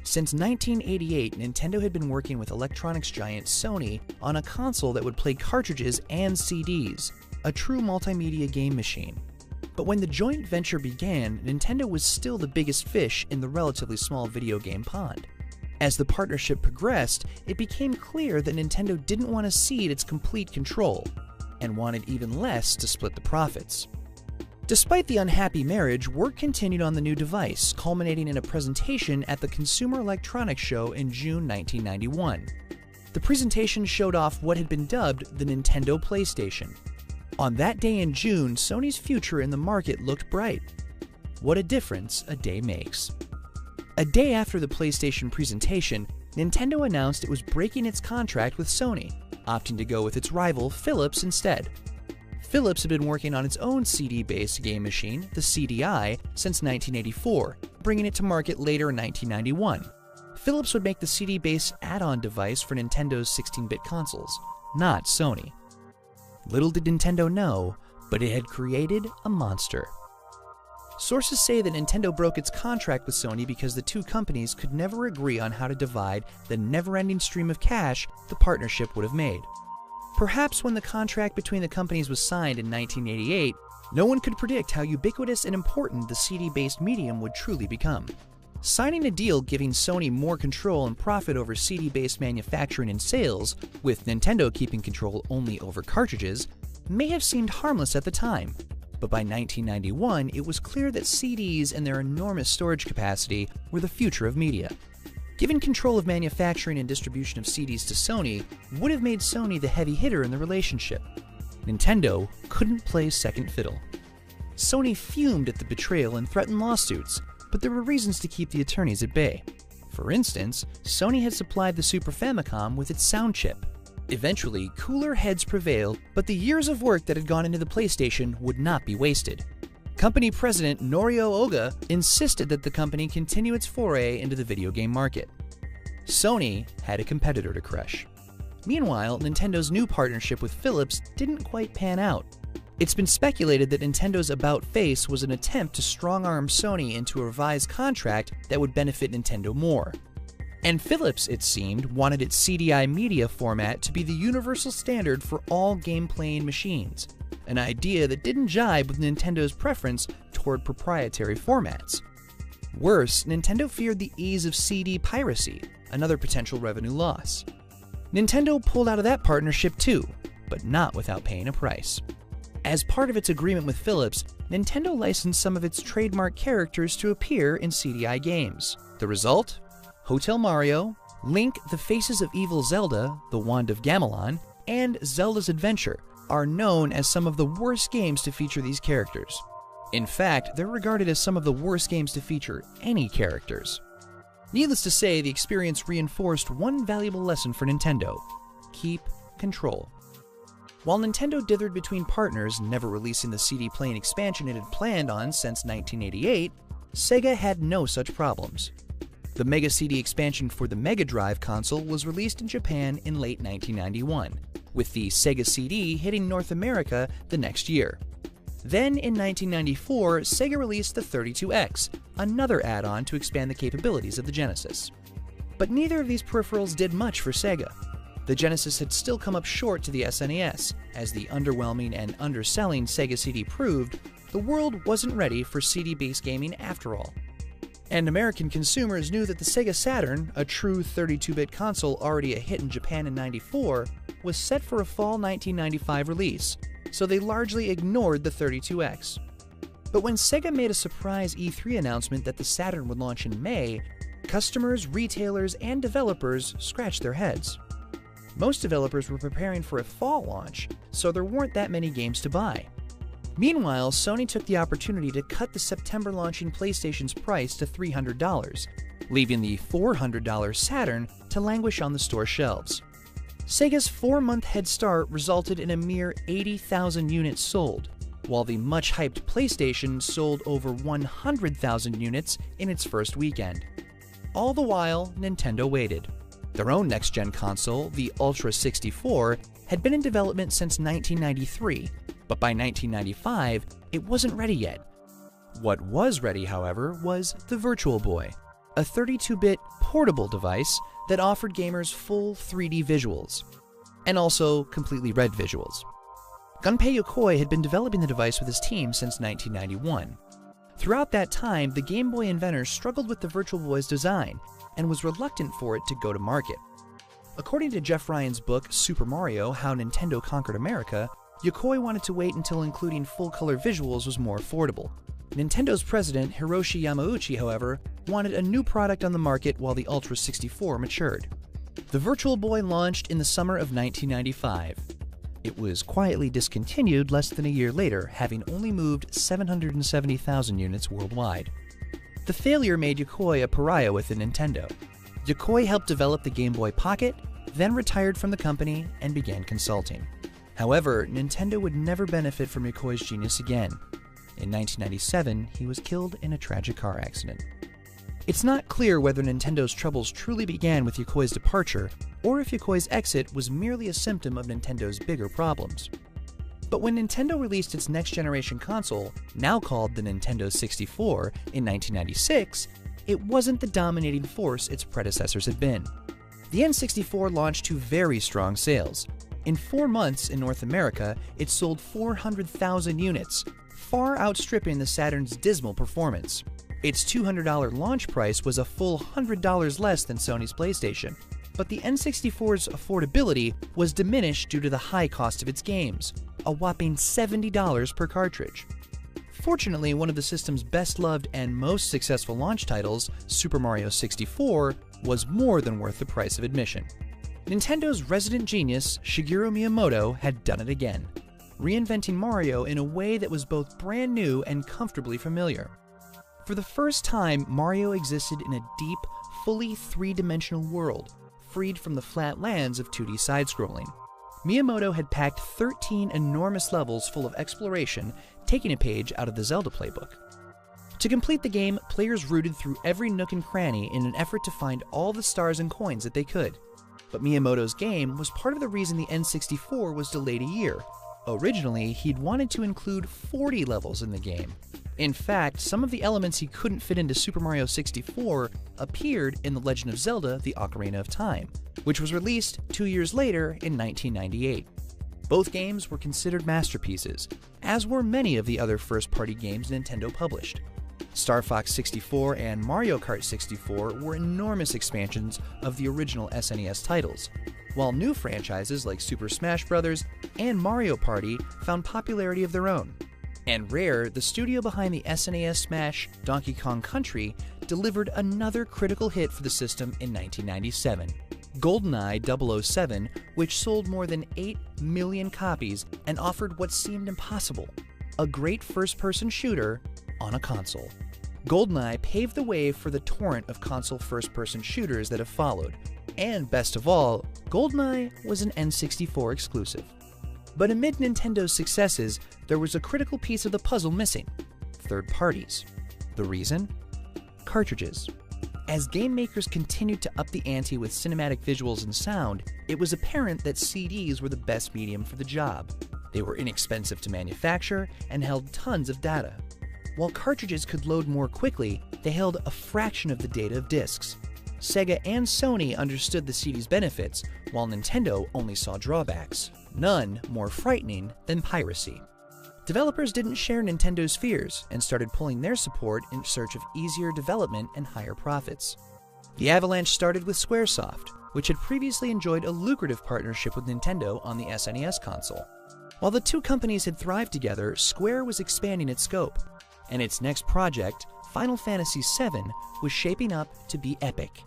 Since 1988, Nintendo had been working with electronics giant Sony on a console that would play cartridges and CDs, a true multimedia game machine. But when the joint venture began, Nintendo was still the biggest fish in the relatively small video game pond. As the partnership progressed, it became clear that Nintendo didn't want to cede its complete control, and wanted even less to split the profits. Despite the unhappy marriage, work continued on the new device, culminating in a presentation at the Consumer Electronics Show in June 1991. The presentation showed off what had been dubbed the Nintendo PlayStation. On that day in June, Sony's future in the market looked bright. What a difference a day makes. A day after the PlayStation presentation, Nintendo announced it was breaking its contract with Sony, opting to go with its rival Philips instead. Philips had been working on its own CD-based game machine, the CDI, since 1984, bringing it to market later in 1991. Philips would make the CD-based add-on device for Nintendo's 16-bit consoles, not Sony. Little did Nintendo know, but it had created a monster. Sources say that Nintendo broke its contract with Sony because the two companies could never agree on how to divide the never-ending stream of cash the partnership would have made. Perhaps when the contract between the companies was signed in 1988, no one could predict how ubiquitous and important the CD-based medium would truly become. Signing a deal giving Sony more control and profit over CD-based manufacturing and sales, with Nintendo keeping control only over cartridges, may have seemed harmless at the time. But by 1991, it was clear that CDs and their enormous storage capacity were the future of media. Giving control of manufacturing and distribution of CDs to Sony would have made Sony the heavy hitter in the relationship. Nintendo couldn't play second fiddle. Sony fumed at the betrayal and threatened lawsuits, but there were reasons to keep the attorneys at bay. For instance, Sony had supplied the Super Famicom with its sound chip. Eventually, cooler heads prevailed, but the years of work that had gone into the PlayStation would not be wasted. Company president Norio Oga insisted that the company continue its foray into the video game market. Sony had a competitor to crush. Meanwhile, Nintendo's new partnership with Philips didn't quite pan out. It's been speculated that Nintendo's about-face was an attempt to strong-arm Sony into a revised contract that would benefit Nintendo more. And Philips, it seemed, wanted its CDI media format to be the universal standard for all game-playing machines, an idea that didn't jibe with Nintendo's preference toward proprietary formats. Worse, Nintendo feared the ease of CD piracy, another potential revenue loss. Nintendo pulled out of that partnership too, but not without paying a price. As part of its agreement with Philips, Nintendo licensed some of its trademark characters to appear in CDI games. The result? Hotel Mario, Link, the Faces of Evil Zelda, The Wand of Gamelon, and Zelda's Adventure are known as some of the worst games to feature these characters. In fact, they're regarded as some of the worst games to feature any characters. Needless to say, the experience reinforced one valuable lesson for Nintendo: keep control. While Nintendo dithered between partners, never releasing the CD playing expansion it had planned on since 1988, Sega had no such problems. The Mega CD expansion for the Mega Drive console was released in Japan in late 1991, with the Sega CD hitting North America the next year. Then, in 1994, Sega released the 32X, another add-on to expand the capabilities of the Genesis. But neither of these peripherals did much for Sega. The Genesis had still come up short to the SNES, as the underwhelming and underselling Sega CD proved. The world wasn't ready for CD-based gaming after all. And American consumers knew that the Sega Saturn, a true 32-bit console already a hit in Japan in '94, was set for a fall 1995 release, so they largely ignored the 32X. But when Sega made a surprise E3 announcement that the Saturn would launch in May, customers, retailers, and developers scratched their heads. Most developers were preparing for a fall launch, so there weren't that many games to buy. Meanwhile, Sony took the opportunity to cut the September launching PlayStation's price to $300, leaving the $400 Saturn to languish on the store shelves. Sega's 4-month head start resulted in a mere 80,000 units sold, while the much-hyped PlayStation sold over 100,000 units in its first weekend. All the while, Nintendo waited. Their own next-gen console, the Ultra 64, had been in development since 1993, but by 1995, it wasn't ready yet. What was ready, however, was the Virtual Boy, a 32-bit portable device that offered gamers full 3D visuals, and also completely red visuals. Gunpei Yokoi had been developing the device with his team since 1991. Throughout that time, the Game Boy inventor struggled with the Virtual Boy's design and was reluctant for it to go to market. According to Jeff Ryan's book, Super Mario: How Nintendo Conquered America, Yokoi wanted to wait until including full-color visuals was more affordable. Nintendo's president, Hiroshi Yamauchi, however, wanted a new product on the market while the Ultra 64 matured. The Virtual Boy launched in the summer of 1995. It was quietly discontinued less than a year later, having only moved 770,000 units worldwide. The failure made Yokoi a pariah within Nintendo. Yokoi helped develop the Game Boy Pocket, then retired from the company and began consulting. However, Nintendo would never benefit from Yokoi's genius again. In 1997, he was killed in a tragic car accident. It's not clear whether Nintendo's troubles truly began with Yokoi's departure, or if Yokoi's exit was merely a symptom of Nintendo's bigger problems. But when Nintendo released its next-generation console, now called the Nintendo 64, in 1996, it wasn't the dominating force its predecessors had been. The N64 launched to very strong sales. In 4 months in North America, it sold 400,000 units, far outstripping the Saturn's dismal performance. Its $200 launch price was a full $100 less than Sony's PlayStation, but the N64's affordability was diminished due to the high cost of its games, a whopping $70 per cartridge. Fortunately, one of the system's best-loved and most successful launch titles, Super Mario 64, was more than worth the price of admission. Nintendo's resident genius, Shigeru Miyamoto, had done it again, reinventing Mario in a way that was both brand new and comfortably familiar. For the first time, Mario existed in a deep, fully three-dimensional world, freed from the flat lands of 2D side-scrolling. Miyamoto had packed 13 enormous levels full of exploration, taking a page out of the Zelda playbook. To complete the game, players rooted through every nook and cranny in an effort to find all the stars and coins that they could. But Miyamoto's game was part of the reason the N64 was delayed a year. Originally, he'd wanted to include 40 levels in the game. In fact, some of the elements he couldn't fit into Super Mario 64 appeared in The Legend of Zelda: The Ocarina of Time, which was released 2 years later in 1998. Both games were considered masterpieces, as were many of the other first-party games Nintendo published. Star Fox 64 and Mario Kart 64 were enormous expansions of the original SNES titles, while new franchises like Super Smash Bros. And Mario Party found popularity of their own. And Rare, the studio behind the SNES smash Donkey Kong Country, delivered another critical hit for the system in 1997, GoldenEye 007, which sold more than 8 million copies and offered what seemed impossible: a great first-person shooter on a console. GoldenEye paved the way for the torrent of console first-person shooters that have followed, and best of all, GoldenEye was an N64 exclusive. But amid Nintendo's successes, there was a critical piece of the puzzle missing: third parties. The reason? Cartridges. As game makers continued to up the ante with cinematic visuals and sound, it was apparent that CDs were the best medium for the job. They were inexpensive to manufacture and held tons of data. While cartridges could load more quickly, they held a fraction of the data of discs. Sega and Sony understood the CD's benefits, while Nintendo only saw drawbacks, none more frightening than piracy. Developers didn't share Nintendo's fears and started pulling their support in search of easier development and higher profits. The avalanche started with Squaresoft, which had previously enjoyed a lucrative partnership with Nintendo on the SNES console. While the two companies had thrived together, Square was expanding its scope, and its next project, Final Fantasy VII, was shaping up to be epic.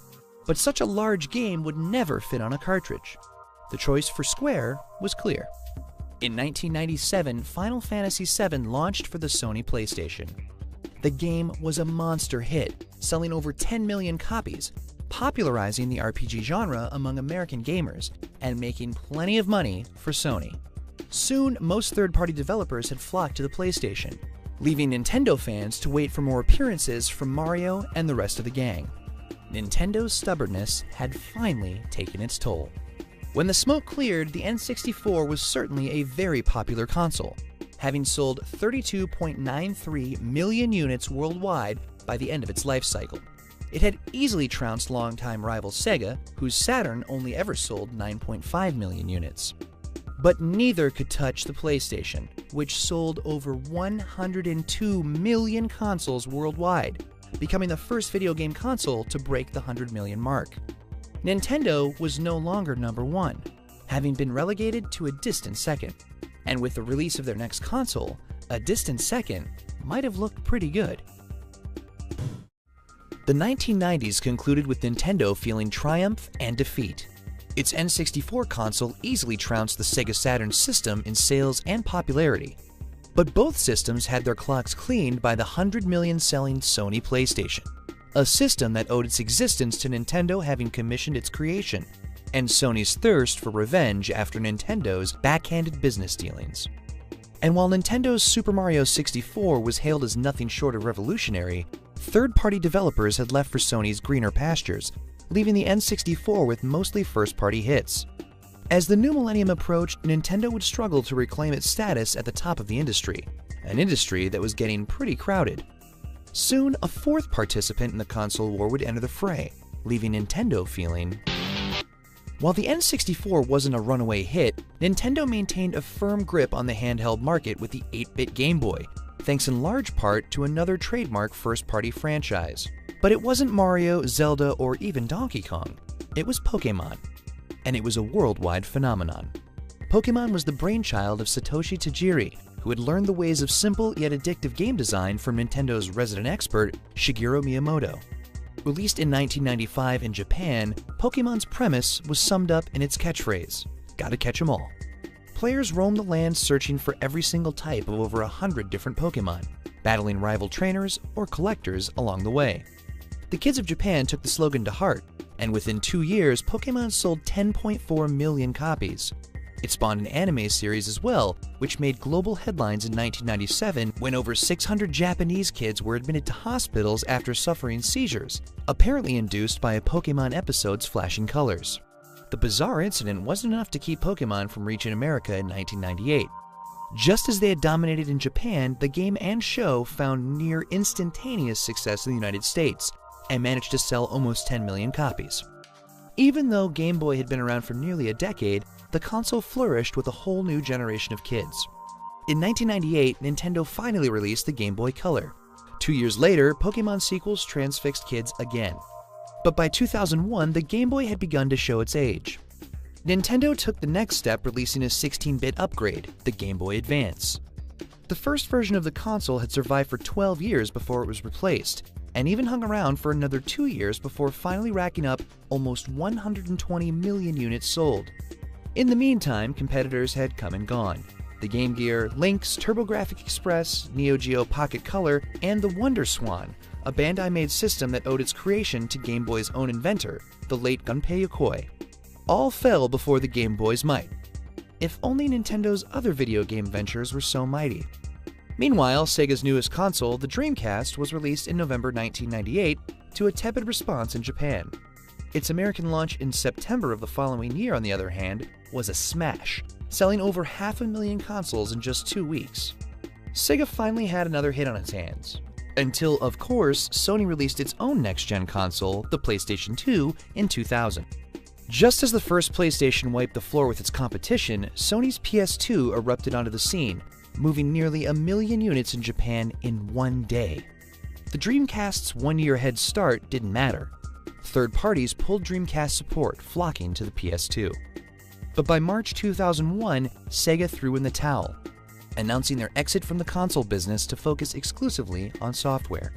But such a large game would never fit on a cartridge. The choice for Square was clear. In 1997, Final Fantasy VII launched for the Sony PlayStation. The game was a monster hit, selling over 10 million copies, popularizing the RPG genre among American gamers, and making plenty of money for Sony. Soon, most third-party developers had flocked to the PlayStation, leaving Nintendo fans to wait for more appearances from Mario and the rest of the gang. Nintendo's stubbornness had finally taken its toll. When the smoke cleared, the N64 was certainly a very popular console, having sold 32.93 million units worldwide by the end of its life cycle. It had easily trounced longtime rival Sega, whose Saturn only ever sold 9.5 million units. But neither could touch the PlayStation, which sold over 102 million consoles worldwide, becoming the first video game console to break the 100 million mark. Nintendo was no longer number one, having been relegated to a distant second. And with the release of their next console, a distant second might have looked pretty good. The 1990s concluded with Nintendo feeling triumph and defeat. Its N64 console easily trounced the Sega Saturn system in sales and popularity. But both systems had their clocks cleaned by the 100 million selling Sony PlayStation, a system that owed its existence to Nintendo having commissioned its creation, and Sony's thirst for revenge after Nintendo's backhanded business dealings. And while Nintendo's Super Mario 64 was hailed as nothing short of revolutionary, third-party developers had left for Sony's greener pastures, leaving the N64 with mostly first-party hits. As the new millennium approached, Nintendo would struggle to reclaim its status at the top of the industry, an industry that was getting pretty crowded. Soon, a fourth participant in the console war would enter the fray, leaving Nintendo feeling... While the N64 wasn't a runaway hit, Nintendo maintained a firm grip on the handheld market with the 8-bit Game Boy, thanks in large part to another trademark first-party franchise. But it wasn't Mario, Zelda, or even Donkey Kong. It was Pokémon. And it was a worldwide phenomenon. Pokémon was the brainchild of Satoshi Tajiri, who had learned the ways of simple yet addictive game design from Nintendo's resident expert, Shigeru Miyamoto. Released in 1995 in Japan, Pokémon's premise was summed up in its catchphrase, "Gotta catch 'em all." Players roamed the land searching for every single type of over 100 different Pokémon, battling rival trainers or collectors along the way. The kids of Japan took the slogan to heart, and within 2 years, Pokémon sold 10.4 million copies. It spawned an anime series as well, which made global headlines in 1997 when over 600 Japanese kids were admitted to hospitals after suffering seizures, apparently induced by a Pokémon episode's flashing colors. The bizarre incident wasn't enough to keep Pokémon from reaching America in 1998. Just as they had dominated in Japan, the game and show found near instantaneous success in the United States and managed to sell almost 10 million copies. Even though Game Boy had been around for nearly a decade, the console flourished with a whole new generation of kids. In 1998, Nintendo finally released the Game Boy Color. 2 years later, Pokémon sequels transfixed kids again. But by 2001, the Game Boy had begun to show its age. Nintendo took the next step, releasing a 16-bit upgrade, the Game Boy Advance. The first version of the console had survived for 12 years before it was replaced, and even hung around for another 2 years before finally racking up almost 120 million units sold. In the meantime, competitors had come and gone. The Game Gear, Lynx, TurboGrafx Express, Neo Geo Pocket Color, and the Wonder Swan, a Bandai-made system that owed its creation to Game Boy's own inventor, the late Gunpei Yokoi. All fell before the Game Boy's might. If only Nintendo's other video game ventures were so mighty. Meanwhile, Sega's newest console, the Dreamcast, was released in November 1998 to a tepid response in Japan. Its American launch in September of the following year, on the other hand, was a smash, selling over 500,000 consoles in just 2 weeks. Sega finally had another hit on its hands. Until, of course, Sony released its own next-gen console, the PlayStation 2, in 2000. Just as the first PlayStation wiped the floor with its competition, Sony's PS2 erupted onto the scene, moving nearly 1 million units in Japan in one day. The Dreamcast's one-year head start didn't matter. Third parties pulled Dreamcast support, flocking to the PS2. But by March 2001, Sega threw in the towel, announcing their exit from the console business to focus exclusively on software.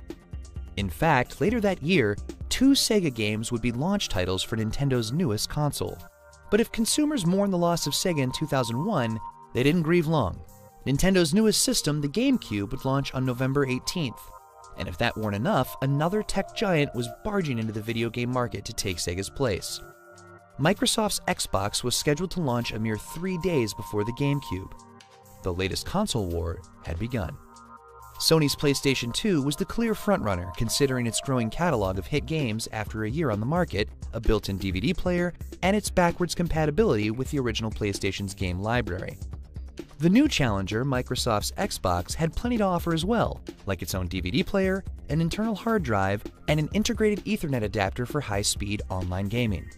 In fact, later that year, 2 Sega games would be launch titles for Nintendo's newest console. But if consumers mourned the loss of Sega in 2001, they didn't grieve long. Nintendo's newest system, the GameCube, would launch on November 18th. And if that weren't enough, another tech giant was barging into the video game market to take Sega's place. Microsoft's Xbox was scheduled to launch a mere 3 days before the GameCube. The latest console war had begun. Sony's PlayStation 2 was the clear frontrunner, considering its growing catalog of hit games after a year on the market, a built-in DVD player, and its backwards compatibility with the original PlayStation's game library. The new challenger, Microsoft's Xbox, had plenty to offer as well, like its own DVD player, an internal hard drive, and an integrated Ethernet adapter for high-speed online gaming.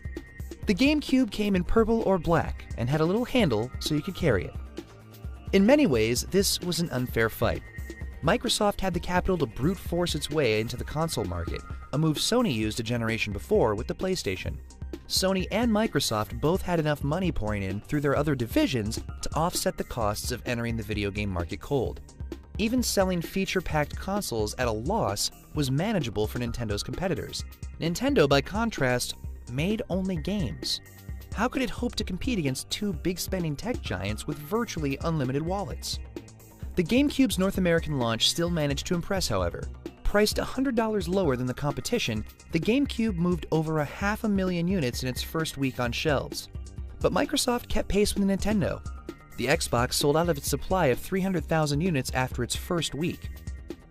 The GameCube came in purple or black and had a little handle so you could carry it. In many ways, this was an unfair fight. Microsoft had the capital to brute force its way into the console market, a move Sony used a generation before with the PlayStation. Sony and Microsoft both had enough money pouring in through their other divisions to offset the costs of entering the video game market cold. Even selling feature-packed consoles at a loss was manageable for Nintendo's competitors. Nintendo, by contrast, made only games. How could it hope to compete against 2 big-spending tech giants with virtually unlimited wallets? The GameCube's North American launch still managed to impress, however. Priced $100 lower than the competition, the GameCube moved over 500,000 units in its first week on shelves. But Microsoft kept pace with Nintendo. The Xbox sold out of its supply of 300,000 units after its first week.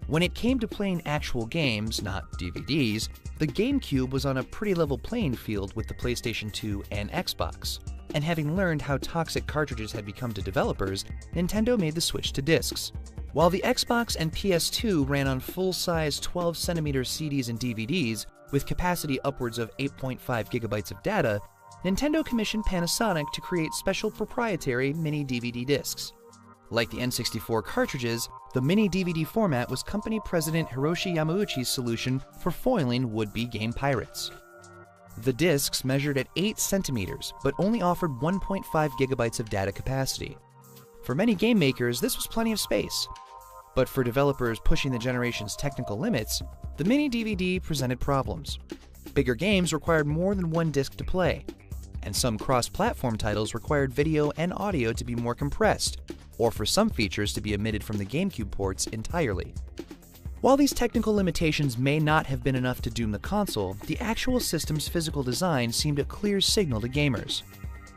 When it came to playing actual games, not DVDs, the GameCube was on a pretty level playing field with the PlayStation 2 and Xbox. And having learned how toxic cartridges had become to developers, Nintendo made the switch to discs. While the Xbox and PS2 ran on full-size 12cm CDs and DVDs, with capacity upwards of 8.5 gigabytes of data, Nintendo commissioned Panasonic to create special proprietary mini DVD discs. Like the N64 cartridges, the mini DVD format was company president Hiroshi Yamauchi's solution for foiling would-be game pirates. The discs measured at 8 centimeters, but only offered 1.5 gigabytes of data capacity. For many game makers, this was plenty of space. But for developers pushing the generation's technical limits, the mini DVD presented problems. Bigger games required more than one disc to play, and some cross-platform titles required video and audio to be more compressed, or for some features to be omitted from the GameCube ports entirely. While these technical limitations may not have been enough to doom the console, the actual system's physical design seemed a clear signal to gamers.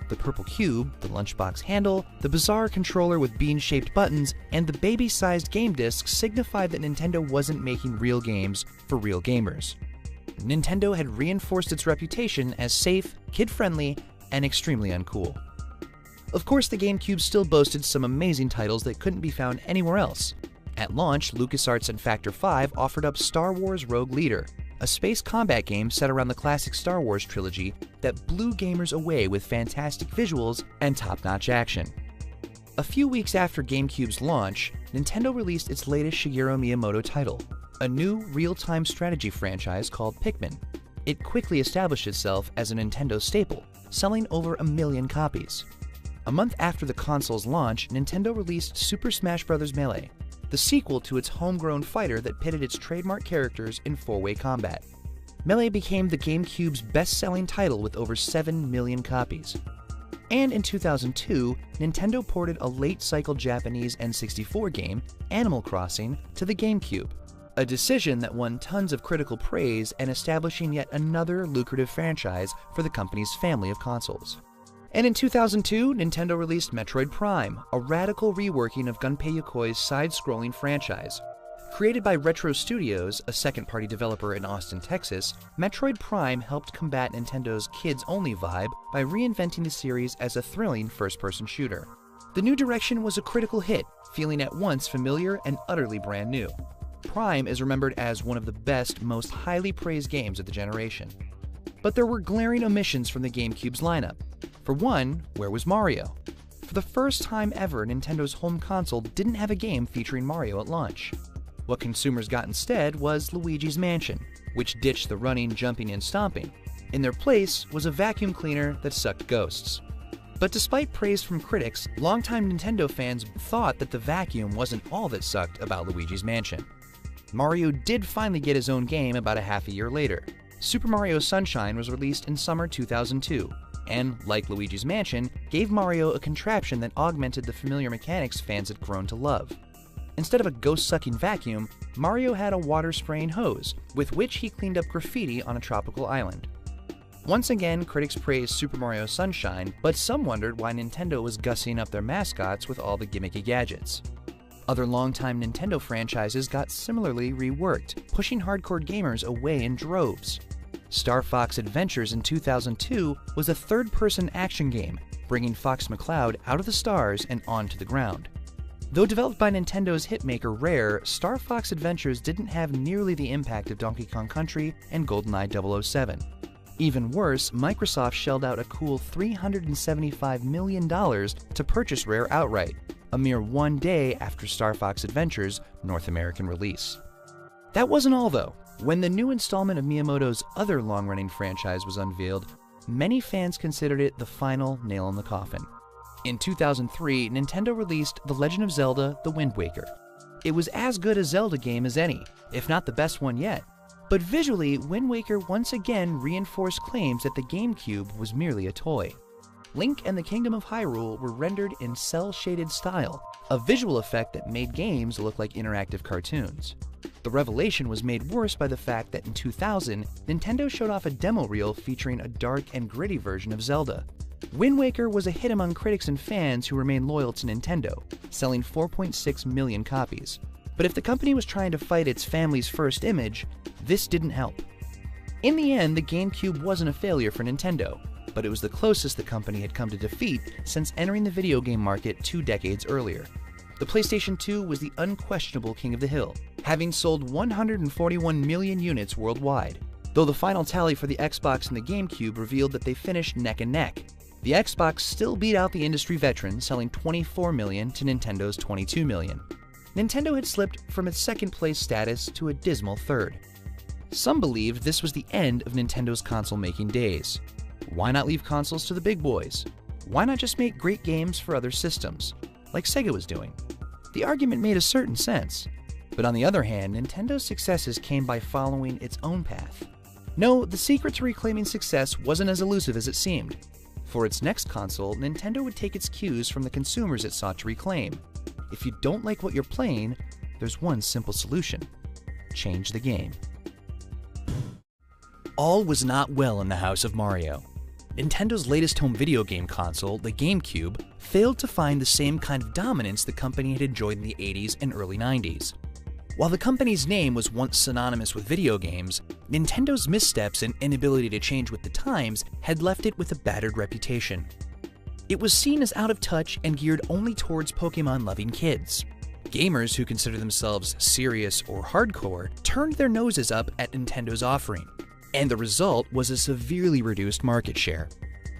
The purple cube, the lunchbox handle, the bizarre controller with bean-shaped buttons, and the baby-sized game disc signified that Nintendo wasn't making real games for real gamers. Nintendo had reinforced its reputation as safe, kid-friendly, and extremely uncool. Of course, the GameCube still boasted some amazing titles that couldn't be found anywhere else. At launch, LucasArts and Factor 5 offered up Star Wars Rogue Leader, a space combat game set around the classic Star Wars trilogy that blew gamers away with fantastic visuals and top-notch action. A few weeks after GameCube's launch, Nintendo released its latest Shigeru Miyamoto title, a new real-time strategy franchise called Pikmin. It quickly established itself as a Nintendo staple, selling over 1 million copies. A month after the console's launch, Nintendo released Super Smash Bros. Melee, the sequel to its homegrown fighter that pitted its trademark characters in 4-way combat. Melee became the GameCube's best-selling title with over 7 million copies. And in 2002, Nintendo ported a late-cycle Japanese N64 game, Animal Crossing, to the GameCube, a decision that won tons of critical praise and establishing yet another lucrative franchise for the company's family of consoles. And in 2002, Nintendo released Metroid Prime, a radical reworking of Gunpei Yokoi's side-scrolling franchise. Created by Retro Studios, a second-party developer in Austin, Texas, Metroid Prime helped combat Nintendo's kids-only vibe by reinventing the series as a thrilling first-person shooter. The new direction was a critical hit, feeling at once familiar and utterly brand new. Prime is remembered as one of the best, most highly praised games of the generation. But there were glaring omissions from the GameCube's lineup. For one, where was Mario? For the first time ever, Nintendo's home console didn't have a game featuring Mario at launch. What consumers got instead was Luigi's Mansion, which ditched the running, jumping, and stomping. In their place was a vacuum cleaner that sucked ghosts. But despite praise from critics, longtime Nintendo fans thought that the vacuum wasn't all that sucked about Luigi's Mansion. Mario did finally get his own game about a half a year later. Super Mario Sunshine was released in summer 2002, and, like Luigi's Mansion, gave Mario a contraption that augmented the familiar mechanics fans had grown to love. Instead of a ghost-sucking vacuum, Mario had a water-spraying hose, with which he cleaned up graffiti on a tropical island. Once again, critics praised Super Mario Sunshine, but some wondered why Nintendo was gussying up their mascots with all the gimmicky gadgets. Other longtime Nintendo franchises got similarly reworked, pushing hardcore gamers away in droves. Star Fox Adventures in 2002 was a third-person action game, bringing Fox McCloud out of the stars and onto the ground. Though developed by Nintendo's hitmaker Rare, Star Fox Adventures didn't have nearly the impact of Donkey Kong Country and GoldenEye 007. Even worse, Microsoft shelled out a cool $375 million to purchase Rare outright, a mere 1 day after Star Fox Adventures' North American release. That wasn't all, though. When the new installment of Miyamoto's other long-running franchise was unveiled, many fans considered it the final nail in the coffin. In 2003, Nintendo released The Legend of Zelda: The Wind Waker. It was as good a Zelda game as any, if not the best one yet. But visually, Wind Waker once again reinforced claims that the GameCube was merely a toy. Link and the Kingdom of Hyrule were rendered in cel-shaded style, a visual effect that made games look like interactive cartoons. The revelation was made worse by the fact that in 2000, Nintendo showed off a demo reel featuring a dark and gritty version of Zelda. Wind Waker was a hit among critics and fans who remained loyal to Nintendo, selling 4.6 million copies. But if the company was trying to fight its family's first image, this didn't help. In the end, the GameCube wasn't a failure for Nintendo, but it was the closest the company had come to defeat since entering the video game market 2 decades earlier. The PlayStation 2 was the unquestionable king of the hill, having sold 141 million units worldwide, though the final tally for the Xbox and the GameCube revealed that they finished neck and neck. The Xbox still beat out the industry veteran, selling 24 million to Nintendo's 22 million. Nintendo had slipped from its second-place status to a dismal third. Some believed this was the end of Nintendo's console-making days. Why not leave consoles to the big boys? Why not just make great games for other systems, like Sega was doing? The argument made a certain sense. But on the other hand, Nintendo's successes came by following its own path. No, the secret to reclaiming success wasn't as elusive as it seemed. For its next console, Nintendo would take its cues from the consumers it sought to reclaim. If you don't like what you're playing, there's one simple solution: change the game. All was not well in the house of Mario. Nintendo's latest home video game console, the GameCube, failed to find the same kind of dominance the company had enjoyed in the 80s and early 90s. While the company's name was once synonymous with video games, Nintendo's missteps and inability to change with the times had left it with a battered reputation. It was seen as out of touch and geared only towards Pokemon-loving kids. Gamers who consider themselves serious or hardcore turned their noses up at Nintendo's offering, and the result was a severely reduced market share.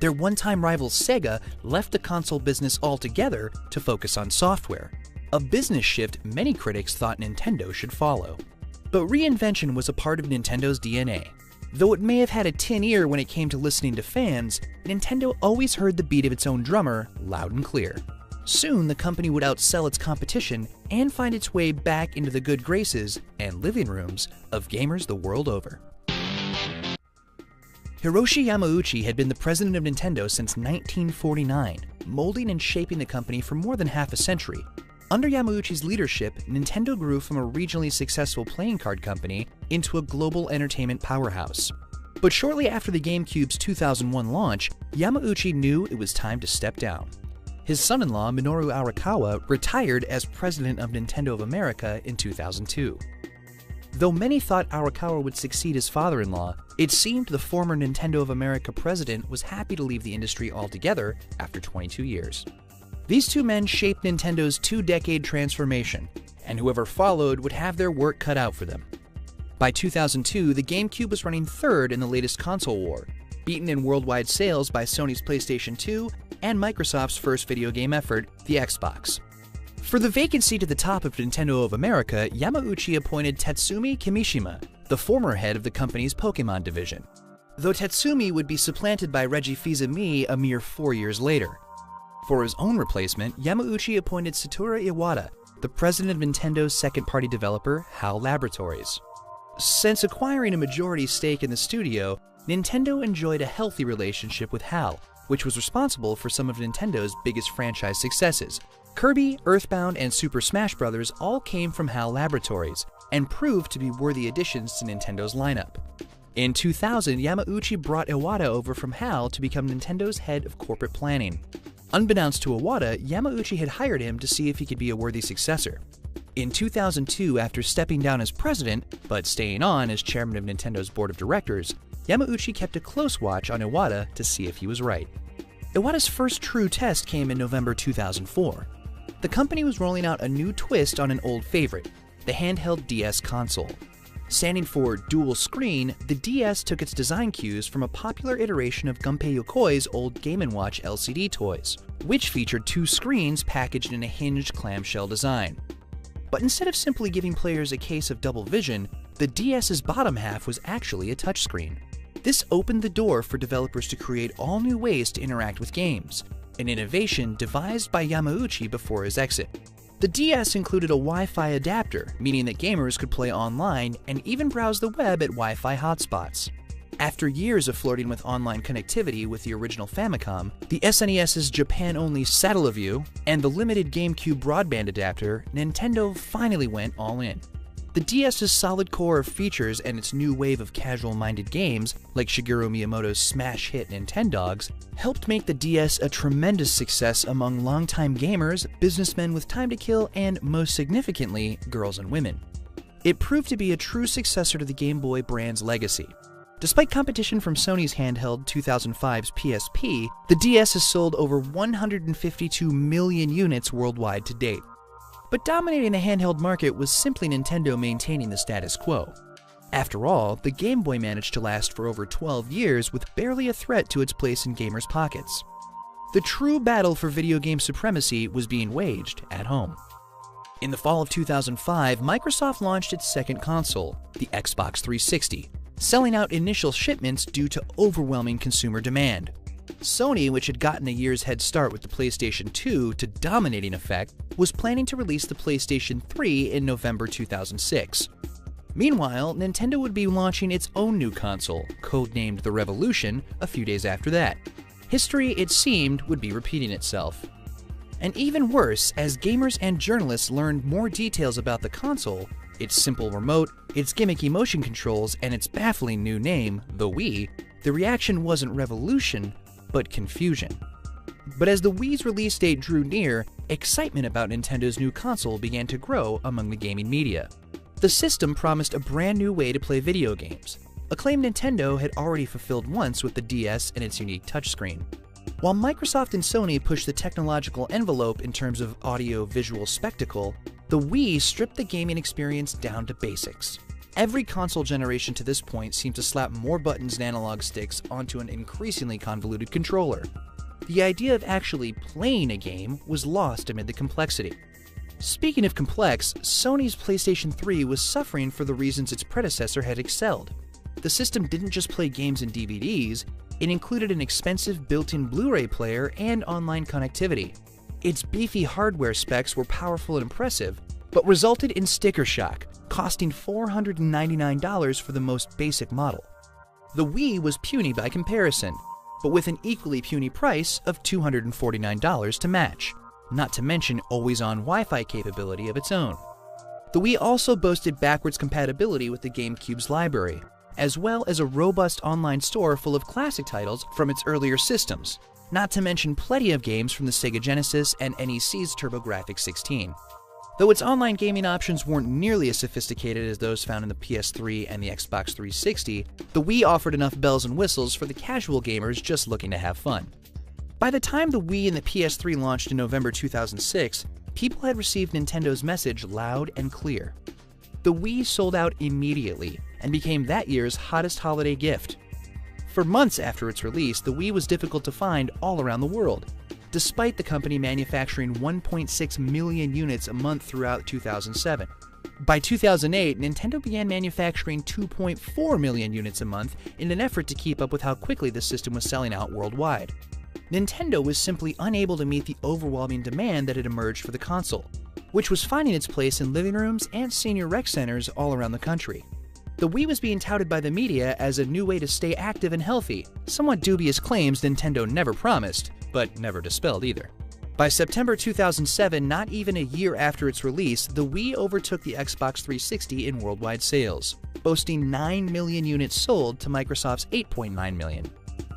Their one-time rival Sega left the console business altogether to focus on software, a business shift many critics thought Nintendo should follow. But reinvention was a part of Nintendo's DNA. Though it may have had a tin ear when it came to listening to fans, Nintendo always heard the beat of its own drummer loud and clear. Soon, the company would outsell its competition and find its way back into the good graces and living rooms of gamers the world over. Hiroshi Yamauchi had been the president of Nintendo since 1949, molding and shaping the company for more than half a century. Under Yamauchi's leadership, Nintendo grew from a regionally successful playing card company into a global entertainment powerhouse. But shortly after the GameCube's 2001 launch, Yamauchi knew it was time to step down. His son-in-law, Minoru Arakawa, retired as president of Nintendo of America in 2002. Though many thought Arakawa would succeed his father-in-law, it seemed the former Nintendo of America president was happy to leave the industry altogether after 22 years. These two men shaped Nintendo's two-decade transformation, and whoever followed would have their work cut out for them. By 2002, the GameCube was running third in the latest console war, beaten in worldwide sales by Sony's PlayStation 2 and Microsoft's first video game effort, the Xbox. For the vacancy to the top of Nintendo of America, Yamauchi appointed Tatsumi Kimishima, the former head of the company's Pokemon division, though Tatsumi would be supplanted by Reggie Fils-Aimé a mere 4 years later. For his own replacement, Yamauchi appointed Satoru Iwata, the president of Nintendo's second-party developer, HAL Laboratories. Since acquiring a majority stake in the studio, Nintendo enjoyed a healthy relationship with HAL, which was responsible for some of Nintendo's biggest franchise successes. Kirby, Earthbound, and Super Smash Bros. All came from HAL Laboratories, and proved to be worthy additions to Nintendo's lineup. In 2000, Yamauchi brought Iwata over from HAL to become Nintendo's head of corporate planning. Unbeknownst to Iwata, Yamauchi had hired him to see if he could be a worthy successor. In 2002, after stepping down as president, but staying on as chairman of Nintendo's board of directors, Yamauchi kept a close watch on Iwata to see if he was right. Iwata's first true test came in November 2004. The company was rolling out a new twist on an old favorite, the handheld DS console. Standing for dual screen, the DS took its design cues from a popular iteration of Gunpei Yokoi's old Game & Watch LCD toys, which featured two screens packaged in a hinged clamshell design. But instead of simply giving players a case of double vision, the DS's bottom half was actually a touchscreen. This opened the door for developers to create all new ways to interact with games, an innovation devised by Yamauchi before his exit. The DS included a Wi-Fi adapter, meaning that gamers could play online and even browse the web at Wi-Fi hotspots. After years of flirting with online connectivity with the original Famicom, the SNES's Japan-only Satellaview, and the limited GameCube broadband adapter, Nintendo finally went all in. The DS's solid core of features and its new wave of casual-minded games, like Shigeru Miyamoto's smash hit Nintendogs, helped make the DS a tremendous success among longtime gamers, businessmen with time to kill, and, most significantly, girls and women. It proved to be a true successor to the Game Boy brand's legacy. Despite competition from Sony's handheld 2005's PSP, the DS has sold over 152 million units worldwide to date. But dominating the handheld market was simply Nintendo maintaining the status quo. After all, the Game Boy managed to last for over 12 years with barely a threat to its place in gamers' pockets. The true battle for video game supremacy was being waged at home. In the fall of 2005, Microsoft launched its second console, the Xbox 360, selling out initial shipments due to overwhelming consumer demand. Sony, which had gotten a year's head start with the PlayStation 2 to dominating effect, was planning to release the PlayStation 3 in November 2006. Meanwhile, Nintendo would be launching its own new console, codenamed the Revolution, a few days after that. History, it seemed, would be repeating itself. And even worse, as gamers and journalists learned more details about the console, its simple remote, its gimmicky motion controls, and its baffling new name, the Wii, the reaction wasn't revolution, but confusion. But as the Wii's release date drew near, excitement about Nintendo's new console began to grow among the gaming media. The system promised a brand new way to play video games, a claim Nintendo had already fulfilled once with the DS and its unique touchscreen. While Microsoft and Sony pushed the technological envelope in terms of audio-visual spectacle, the Wii stripped the gaming experience down to basics. Every console generation to this point seemed to slap more buttons and analog sticks onto an increasingly convoluted controller. The idea of actually playing a game was lost amid the complexity. Speaking of complex, Sony's PlayStation 3 was suffering for the reasons its predecessor had excelled. The system didn't just play games and DVDs, it included an expensive built-in Blu-ray player and online connectivity. Its beefy hardware specs were powerful and impressive, but resulted in sticker shock, costing $499 for the most basic model. The Wii was puny by comparison, but with an equally puny price of $249 to match, not to mention always-on Wi-Fi capability of its own. The Wii also boasted backwards compatibility with the GameCube's library, as well as a robust online store full of classic titles from its earlier systems, not to mention plenty of games from the Sega Genesis and NEC's TurboGrafx-16. Though its online gaming options weren't nearly as sophisticated as those found in the PS3 and the Xbox 360, the Wii offered enough bells and whistles for the casual gamers just looking to have fun. By the time the Wii and the PS3 launched in November 2006, people had received Nintendo's message loud and clear. The Wii sold out immediately and became that year's hottest holiday gift. For months after its release, the Wii was difficult to find all around the world, despite the company manufacturing 1.6 million units a month throughout 2007. By 2008, Nintendo began manufacturing 2.4 million units a month in an effort to keep up with how quickly the system was selling out worldwide. Nintendo was simply unable to meet the overwhelming demand that had emerged for the console, which was finding its place in living rooms and senior rec centers all around the country. The Wii was being touted by the media as a new way to stay active and healthy, somewhat dubious claims Nintendo never promised, but never dispelled either. By September 2007, not even a year after its release, the Wii overtook the Xbox 360 in worldwide sales, boasting 9 million units sold to Microsoft's 8.9 million.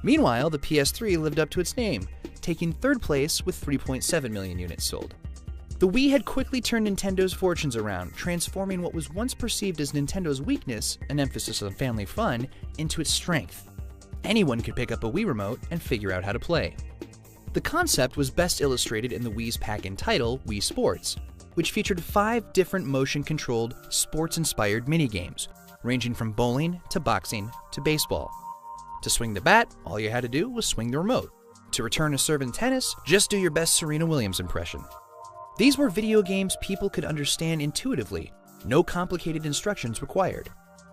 Meanwhile, the PS3 lived up to its name, taking third place with 3.7 million units sold. The Wii had quickly turned Nintendo's fortunes around, transforming what was once perceived as Nintendo's weakness, an emphasis on family fun, into its strength. Anyone could pick up a Wii remote and figure out how to play. The concept was best illustrated in the Wii's pack-in title, Wii Sports, which featured 5 different motion-controlled, sports-inspired minigames, ranging from bowling to boxing to baseball. To swing the bat, all you had to do was swing the remote. To return a serve in tennis, just do your best Serena Williams impression. These were video games people could understand intuitively, no complicated instructions required.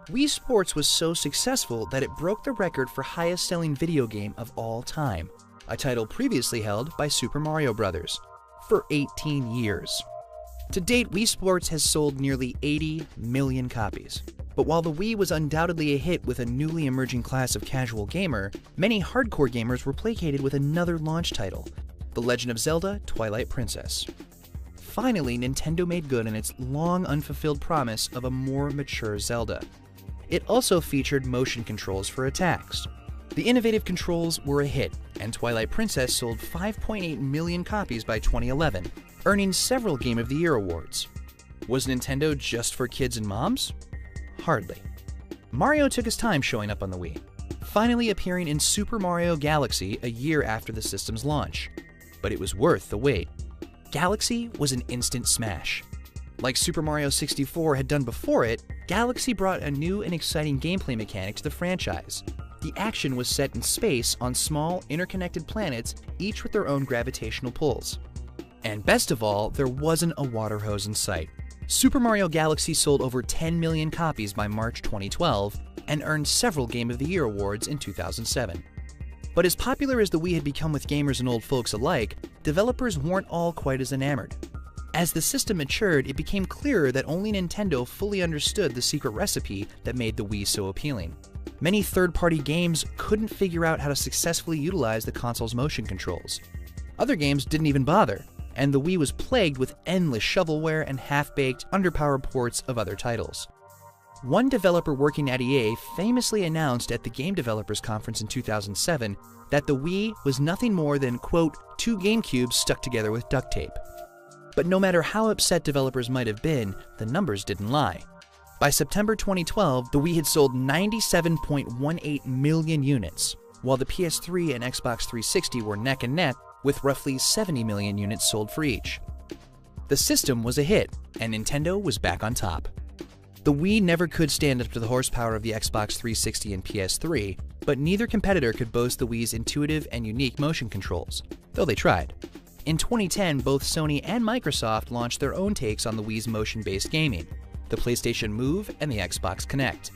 Wii Sports was so successful that it broke the record for highest-selling video game of all time, a title previously held by Super Mario Bros., for 18 years. To date, Wii Sports has sold nearly 80 million copies. But while the Wii was undoubtedly a hit with a newly emerging class of casual gamer, many hardcore gamers were placated with another launch title, The Legend of Zelda: Twilight Princess. Finally, Nintendo made good on its long unfulfilled promise of a more mature Zelda. It also featured motion controls for attacks. The innovative controls were a hit, and Twilight Princess sold 5.8 million copies by 2011, earning several Game of the Year awards. Was Nintendo just for kids and moms? Hardly. Mario took his time showing up on the Wii, finally appearing in Super Mario Galaxy a year after the system's launch. But it was worth the wait. Galaxy was an instant smash. Like Super Mario 64 had done before it, Galaxy brought a new and exciting gameplay mechanic to the franchise. The action was set in space on small, interconnected planets, each with their own gravitational pulls. And best of all, there wasn't a water hose in sight. Super Mario Galaxy sold over 10 million copies by March 2012 and earned several Game of the Year awards in 2007. But as popular as the Wii had become with gamers and old folks alike, developers weren't all quite as enamored. As the system matured, it became clearer that only Nintendo fully understood the secret recipe that made the Wii so appealing. Many third-party games couldn't figure out how to successfully utilize the console's motion controls. Other games didn't even bother, and the Wii was plagued with endless shovelware and half-baked, underpowered ports of other titles. One developer working at EA famously announced at the Game Developers Conference in 2007 that the Wii was nothing more than, quote, 2 GameCubes stuck together with duct tape. But no matter how upset developers might have been, the numbers didn't lie. By September 2012, the Wii had sold 97.18 million units, while the PS3 and Xbox 360 were neck and neck with roughly 70 million units sold for each. The system was a hit, and Nintendo was back on top. The Wii never could stand up to the horsepower of the Xbox 360 and PS3, but neither competitor could boast the Wii's intuitive and unique motion controls, though they tried. In 2010, both Sony and Microsoft launched their own takes on the Wii's motion-based gaming, the PlayStation Move and the Xbox Kinect.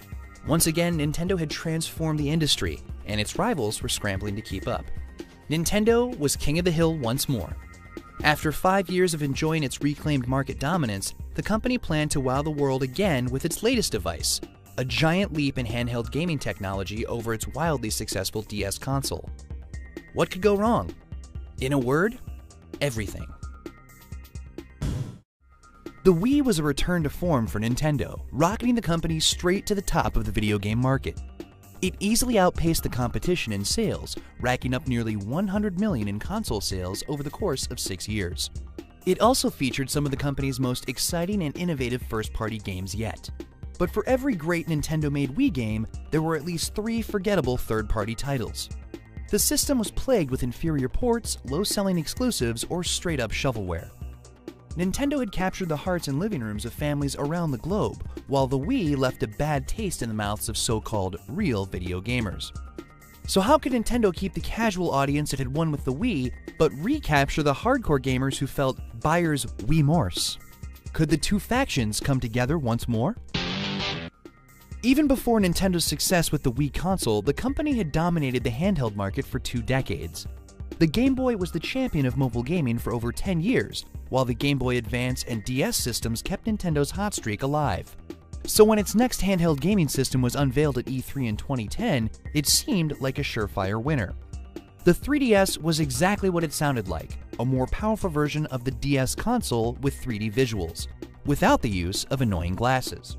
Once again, Nintendo had transformed the industry, and its rivals were scrambling to keep up. Nintendo was king of the hill once more. After 5 years of enjoying its reclaimed market dominance, the company planned to wow the world again with its latest device, a giant leap in handheld gaming technology over its wildly successful DS console. What could go wrong? In a word, everything. The Wii was a return to form for Nintendo, rocketing the company straight to the top of the video game market. It easily outpaced the competition in sales, racking up nearly 100 million in console sales over the course of 6 years. It also featured some of the company's most exciting and innovative first-party games yet. But for every great Nintendo-made Wii game, there were at least 3 forgettable third-party titles. The system was plagued with inferior ports, low-selling exclusives, or straight-up shovelware. Nintendo had captured the hearts and living rooms of families around the globe, while the Wii left a bad taste in the mouths of so-called real video gamers. So how could Nintendo keep the casual audience it had won with the Wii, but recapture the hardcore gamers who felt buyer's Wii-morse? Could the two factions come together once more? Even before Nintendo's success with the Wii console, the company had dominated the handheld market for 2 decades. The Game Boy was the champion of mobile gaming for over 10 years, while the Game Boy Advance and DS systems kept Nintendo's hot streak alive. So when its next handheld gaming system was unveiled at E3 in 2010, it seemed like a surefire winner. The 3DS was exactly what it sounded like, a more powerful version of the DS console with 3D visuals, without the use of annoying glasses.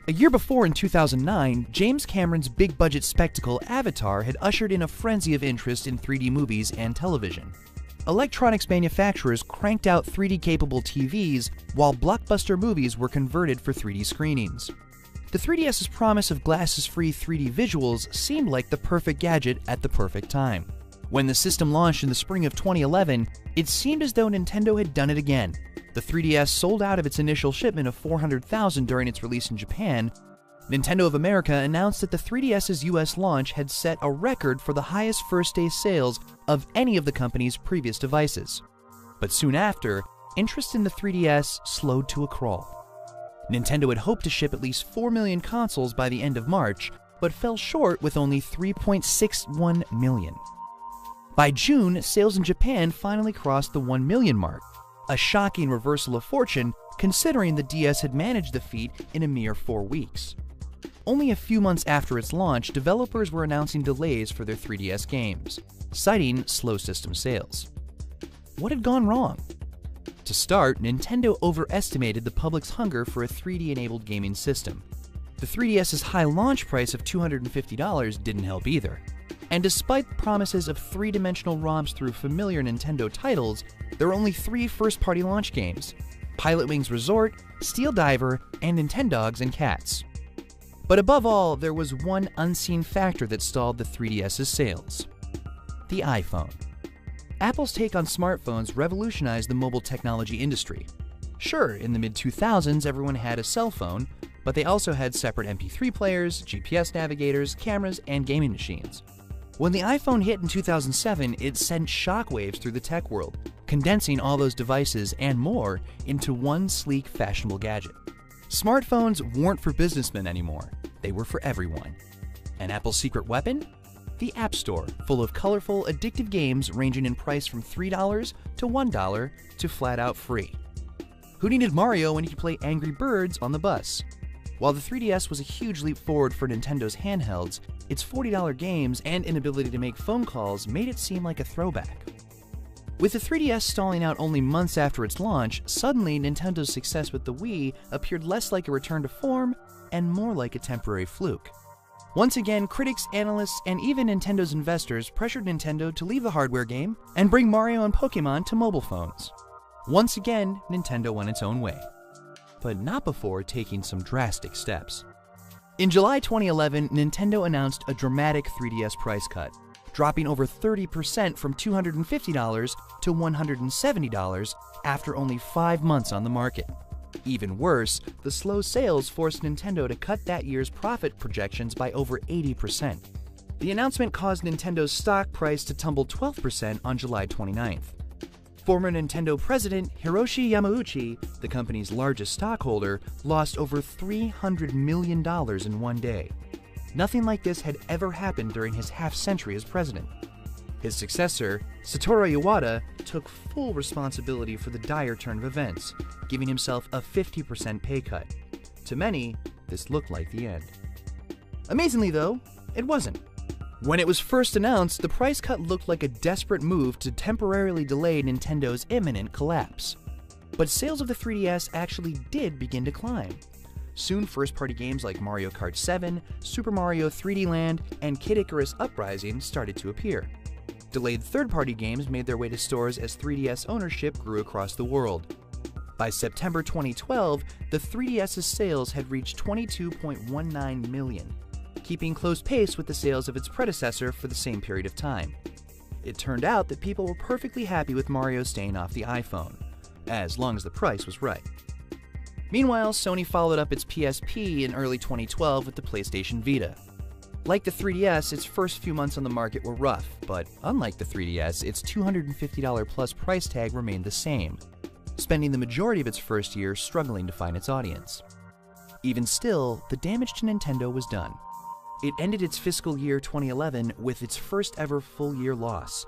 A year before, in 2009, James Cameron's big-budget spectacle Avatar had ushered in a frenzy of interest in 3D movies and television. Electronics manufacturers cranked out 3D-capable TVs, while blockbuster movies were converted for 3D screenings. The 3DS's promise of glasses-free 3D visuals seemed like the perfect gadget at the perfect time. When the system launched in the spring of 2011, it seemed as though Nintendo had done it again. The 3DS sold out of its initial shipment of 400,000 during its release in Japan. Nintendo of America announced that the 3DS's US launch had set a record for the highest first-day sales of any of the company's previous devices. But soon after, interest in the 3DS slowed to a crawl. Nintendo had hoped to ship at least 4 million consoles by the end of March, but fell short with only 3.61 million. By June, sales in Japan finally crossed the 1 million mark, a shocking reversal of fortune considering the DS had managed the feat in a mere 4 weeks. Only a few months after its launch, developers were announcing delays for their 3DS games, citing slow system sales. What had gone wrong? To start, Nintendo overestimated the public's hunger for a 3D-enabled gaming system. The 3DS's high launch price of $250 didn't help either. And despite promises of 3-dimensional romps through familiar Nintendo titles, there were only 3 first-party launch games: Pilot Wings Resort, Steel Diver, and Nintendogs and Cats. But above all, there was one unseen factor that stalled the 3DS's sales: the iPhone. Apple's take on smartphones revolutionized the mobile technology industry. Sure, in the mid-2000s everyone had a cell phone, but they also had separate MP3 players, GPS navigators, cameras, and gaming machines. When the iPhone hit in 2007, it sent shockwaves through the tech world, condensing all those devices and more into one sleek, fashionable gadget. Smartphones weren't for businessmen anymore. They were for everyone. And Apple's secret weapon? The App Store, full of colorful, addictive games ranging in price from $3 to $1 to flat-out free. Who needed Mario when you could play Angry Birds on the bus? While the 3DS was a huge leap forward for Nintendo's handhelds, its $40 games and inability to make phone calls made it seem like a throwback. With the 3DS stalling out only months after its launch, suddenly Nintendo's success with the Wii appeared less like a return to form and more like a temporary fluke. Once again, critics, analysts, and even Nintendo's investors pressured Nintendo to leave the hardware game and bring Mario and Pokémon to mobile phones. Once again, Nintendo went its own way, but not before taking some drastic steps. In July 2011, Nintendo announced a dramatic 3DS price cut. dropping over 30% from $250 to $170 after only 5 months on the market. Even worse, the slow sales forced Nintendo to cut that year's profit projections by over 80%. The announcement caused Nintendo's stock price to tumble 12% on July 29th. Former Nintendo president Hiroshi Yamauchi, the company's largest stockholder, lost over $300 million in one day. Nothing like this had ever happened during his half-century as president. His successor, Satoru Iwata, took full responsibility for the dire turn of events, giving himself a 50% pay cut. To many, this looked like the end. Amazingly though, it wasn't. When it was first announced, the price cut looked like a desperate move to temporarily delay Nintendo's imminent collapse. But sales of the 3DS actually did begin to climb. Soon, first-party games like Mario Kart 7, Super Mario 3D Land, and Kid Icarus Uprising started to appear. Delayed third-party games made their way to stores as 3DS ownership grew across the world. By September 2012, the 3DS's sales had reached 22.19 million, keeping close pace with the sales of its predecessor for the same period of time. It turned out that people were perfectly happy with Mario staying off the iPhone, as long as the price was right. Meanwhile, Sony followed up its PSP in early 2012 with the PlayStation Vita. Like the 3DS, its first few months on the market were rough, but unlike the 3DS, its $250 plus price tag remained the same, spending the majority of its first year struggling to find its audience. Even still, the damage to Nintendo was done. It ended its fiscal year 2011 with its first ever full-year loss.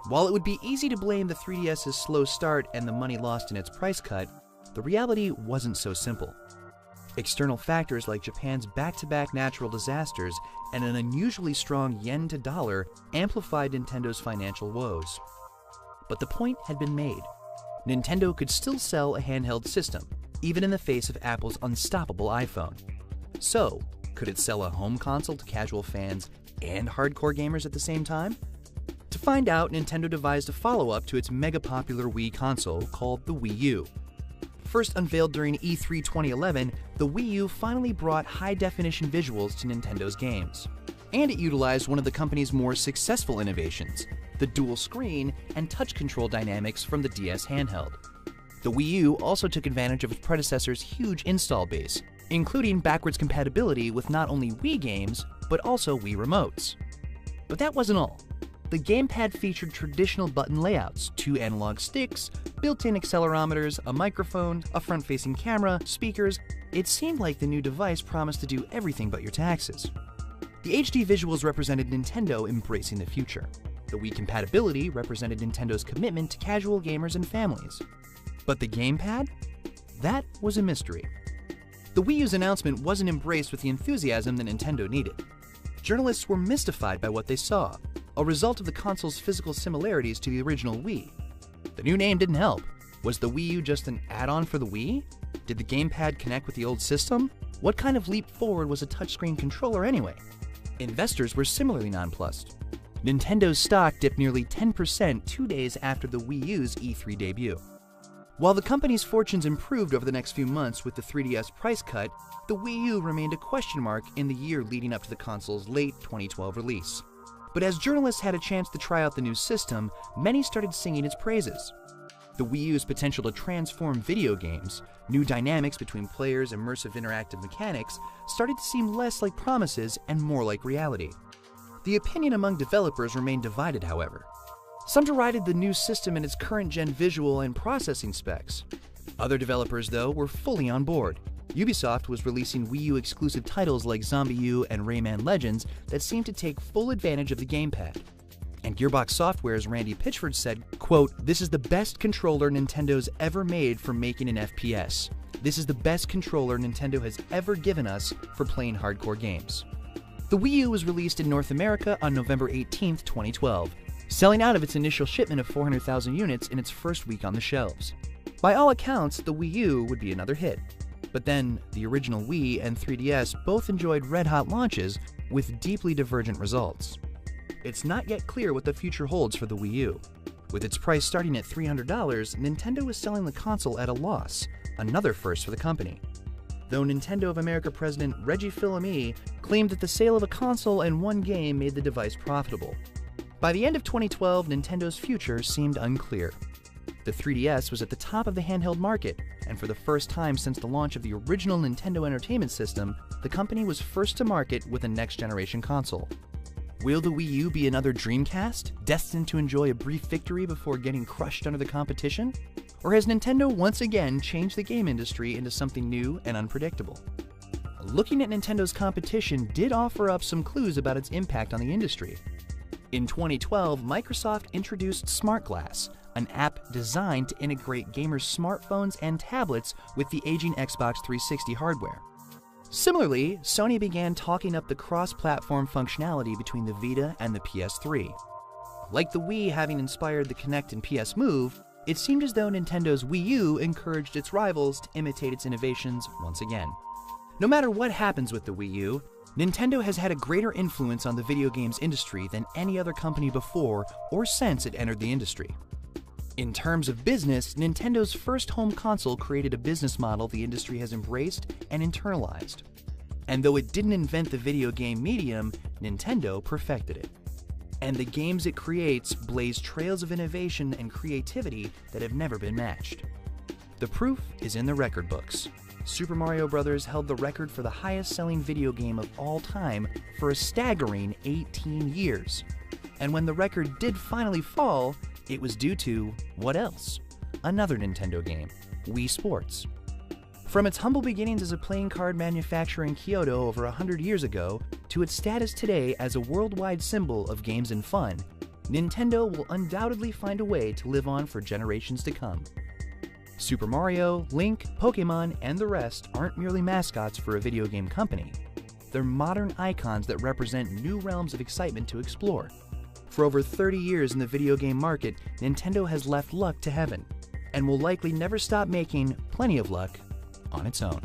While it would be easy to blame the 3DS's slow start and the money lost in its price cut, the reality wasn't so simple. External factors like Japan's back-to-back natural disasters and an unusually strong yen to dollar amplified Nintendo's financial woes. But the point had been made. Nintendo could still sell a handheld system, even in the face of Apple's unstoppable iPhone. So, could it sell a home console to casual fans and hardcore gamers at the same time? To find out, Nintendo devised a follow-up to its mega-popular Wii console called the Wii U. First unveiled during E3 2011, the Wii U finally brought high-definition visuals to Nintendo's games. And it utilized one of the company's more successful innovations, the dual screen and touch control dynamics from the DS handheld. The Wii U also took advantage of its predecessor's huge install base, including backwards compatibility with not only Wii games, but also Wii remotes. But that wasn't all. The gamepad featured traditional button layouts, 2 analog sticks, built-in accelerometers, a microphone, a front-facing camera, speakers. It seemed like the new device promised to do everything but your taxes. The HD visuals represented Nintendo embracing the future. The Wii compatibility represented Nintendo's commitment to casual gamers and families. But the gamepad? That was a mystery. The Wii U's announcement wasn't embraced with the enthusiasm that Nintendo needed. Journalists were mystified by what they saw, a result of the console's physical similarities to the original Wii. The new name didn't help. Was the Wii U just an add-on for the Wii? Did the gamepad connect with the old system? What kind of leap forward was a touchscreen controller anyway? Investors were similarly nonplussed. Nintendo's stock dipped nearly 10% 2 days after the Wii U's E3 debut. While the company's fortunes improved over the next few months with the 3DS price cut, the Wii U remained a question mark in the year leading up to the console's late 2012 release. But as journalists had a chance to try out the new system, many started singing its praises. The Wii U's potential to transform video games, new dynamics between players, immersive interactive mechanics, started to seem less like promises and more like reality. The opinion among developers remained divided, however. Some derided the new system and its current-gen visual and processing specs. Other developers, though, were fully on board. Ubisoft was releasing Wii U exclusive titles like Zombie U and Rayman Legends that seemed to take full advantage of the gamepad. And Gearbox Software's Randy Pitchford said, quote, "This is the best controller Nintendo's ever made for making an FPS. This is the best controller Nintendo has ever given us for playing hardcore games." The Wii U was released in North America on November 18, 2012, selling out of its initial shipment of 400,000 units in its first week on the shelves. By all accounts, the Wii U would be another hit. But then, the original Wii and 3DS both enjoyed red-hot launches with deeply divergent results. It's not yet clear what the future holds for the Wii U. With its price starting at $300, Nintendo is selling the console at a loss, another first for the company. Though Nintendo of America President Reggie Fils-Aimé claimed that the sale of a console and one game made the device profitable. By the end of 2012, Nintendo's future seemed unclear. The 3DS was at the top of the handheld market, and for the first time since the launch of the original Nintendo Entertainment System, the company was first to market with a next-generation console. Will the Wii U be another Dreamcast, destined to enjoy a brief victory before getting crushed under the competition? Or has Nintendo once again changed the game industry into something new and unpredictable? Looking at Nintendo's competition did offer up some clues about its impact on the industry. In 2012, Microsoft introduced Smart Glass, an app designed to integrate gamers' smartphones and tablets with the aging Xbox 360 hardware. Similarly, Sony began talking up the cross-platform functionality between the Vita and the PS3. Like the Wii having inspired the Kinect and PS Move, it seemed as though Nintendo's Wii U encouraged its rivals to imitate its innovations once again. No matter what happens with the Wii U, Nintendo has had a greater influence on the video games industry than any other company before or since it entered the industry. In terms of business, Nintendo's first home console created a business model the industry has embraced and internalized. And though it didn't invent the video game medium, Nintendo perfected it. And the games it creates blaze trails of innovation and creativity that have never been matched. The proof is in the record books. Super Mario Bros. Held the record for the highest-selling video game of all time for a staggering 18 years. And when the record did finally fall, it was due to, what else? Another Nintendo game, Wii Sports. From its humble beginnings as a playing card manufacturer in Kyoto over 100 years ago, to its status today as a worldwide symbol of games and fun, Nintendo will undoubtedly find a way to live on for generations to come. Super Mario, Link, Pokemon, and the rest aren't merely mascots for a video game company. They're modern icons that represent new realms of excitement to explore. For over 30 years in the video game market, Nintendo has left luck to heaven, and will likely never stop making plenty of luck on its own.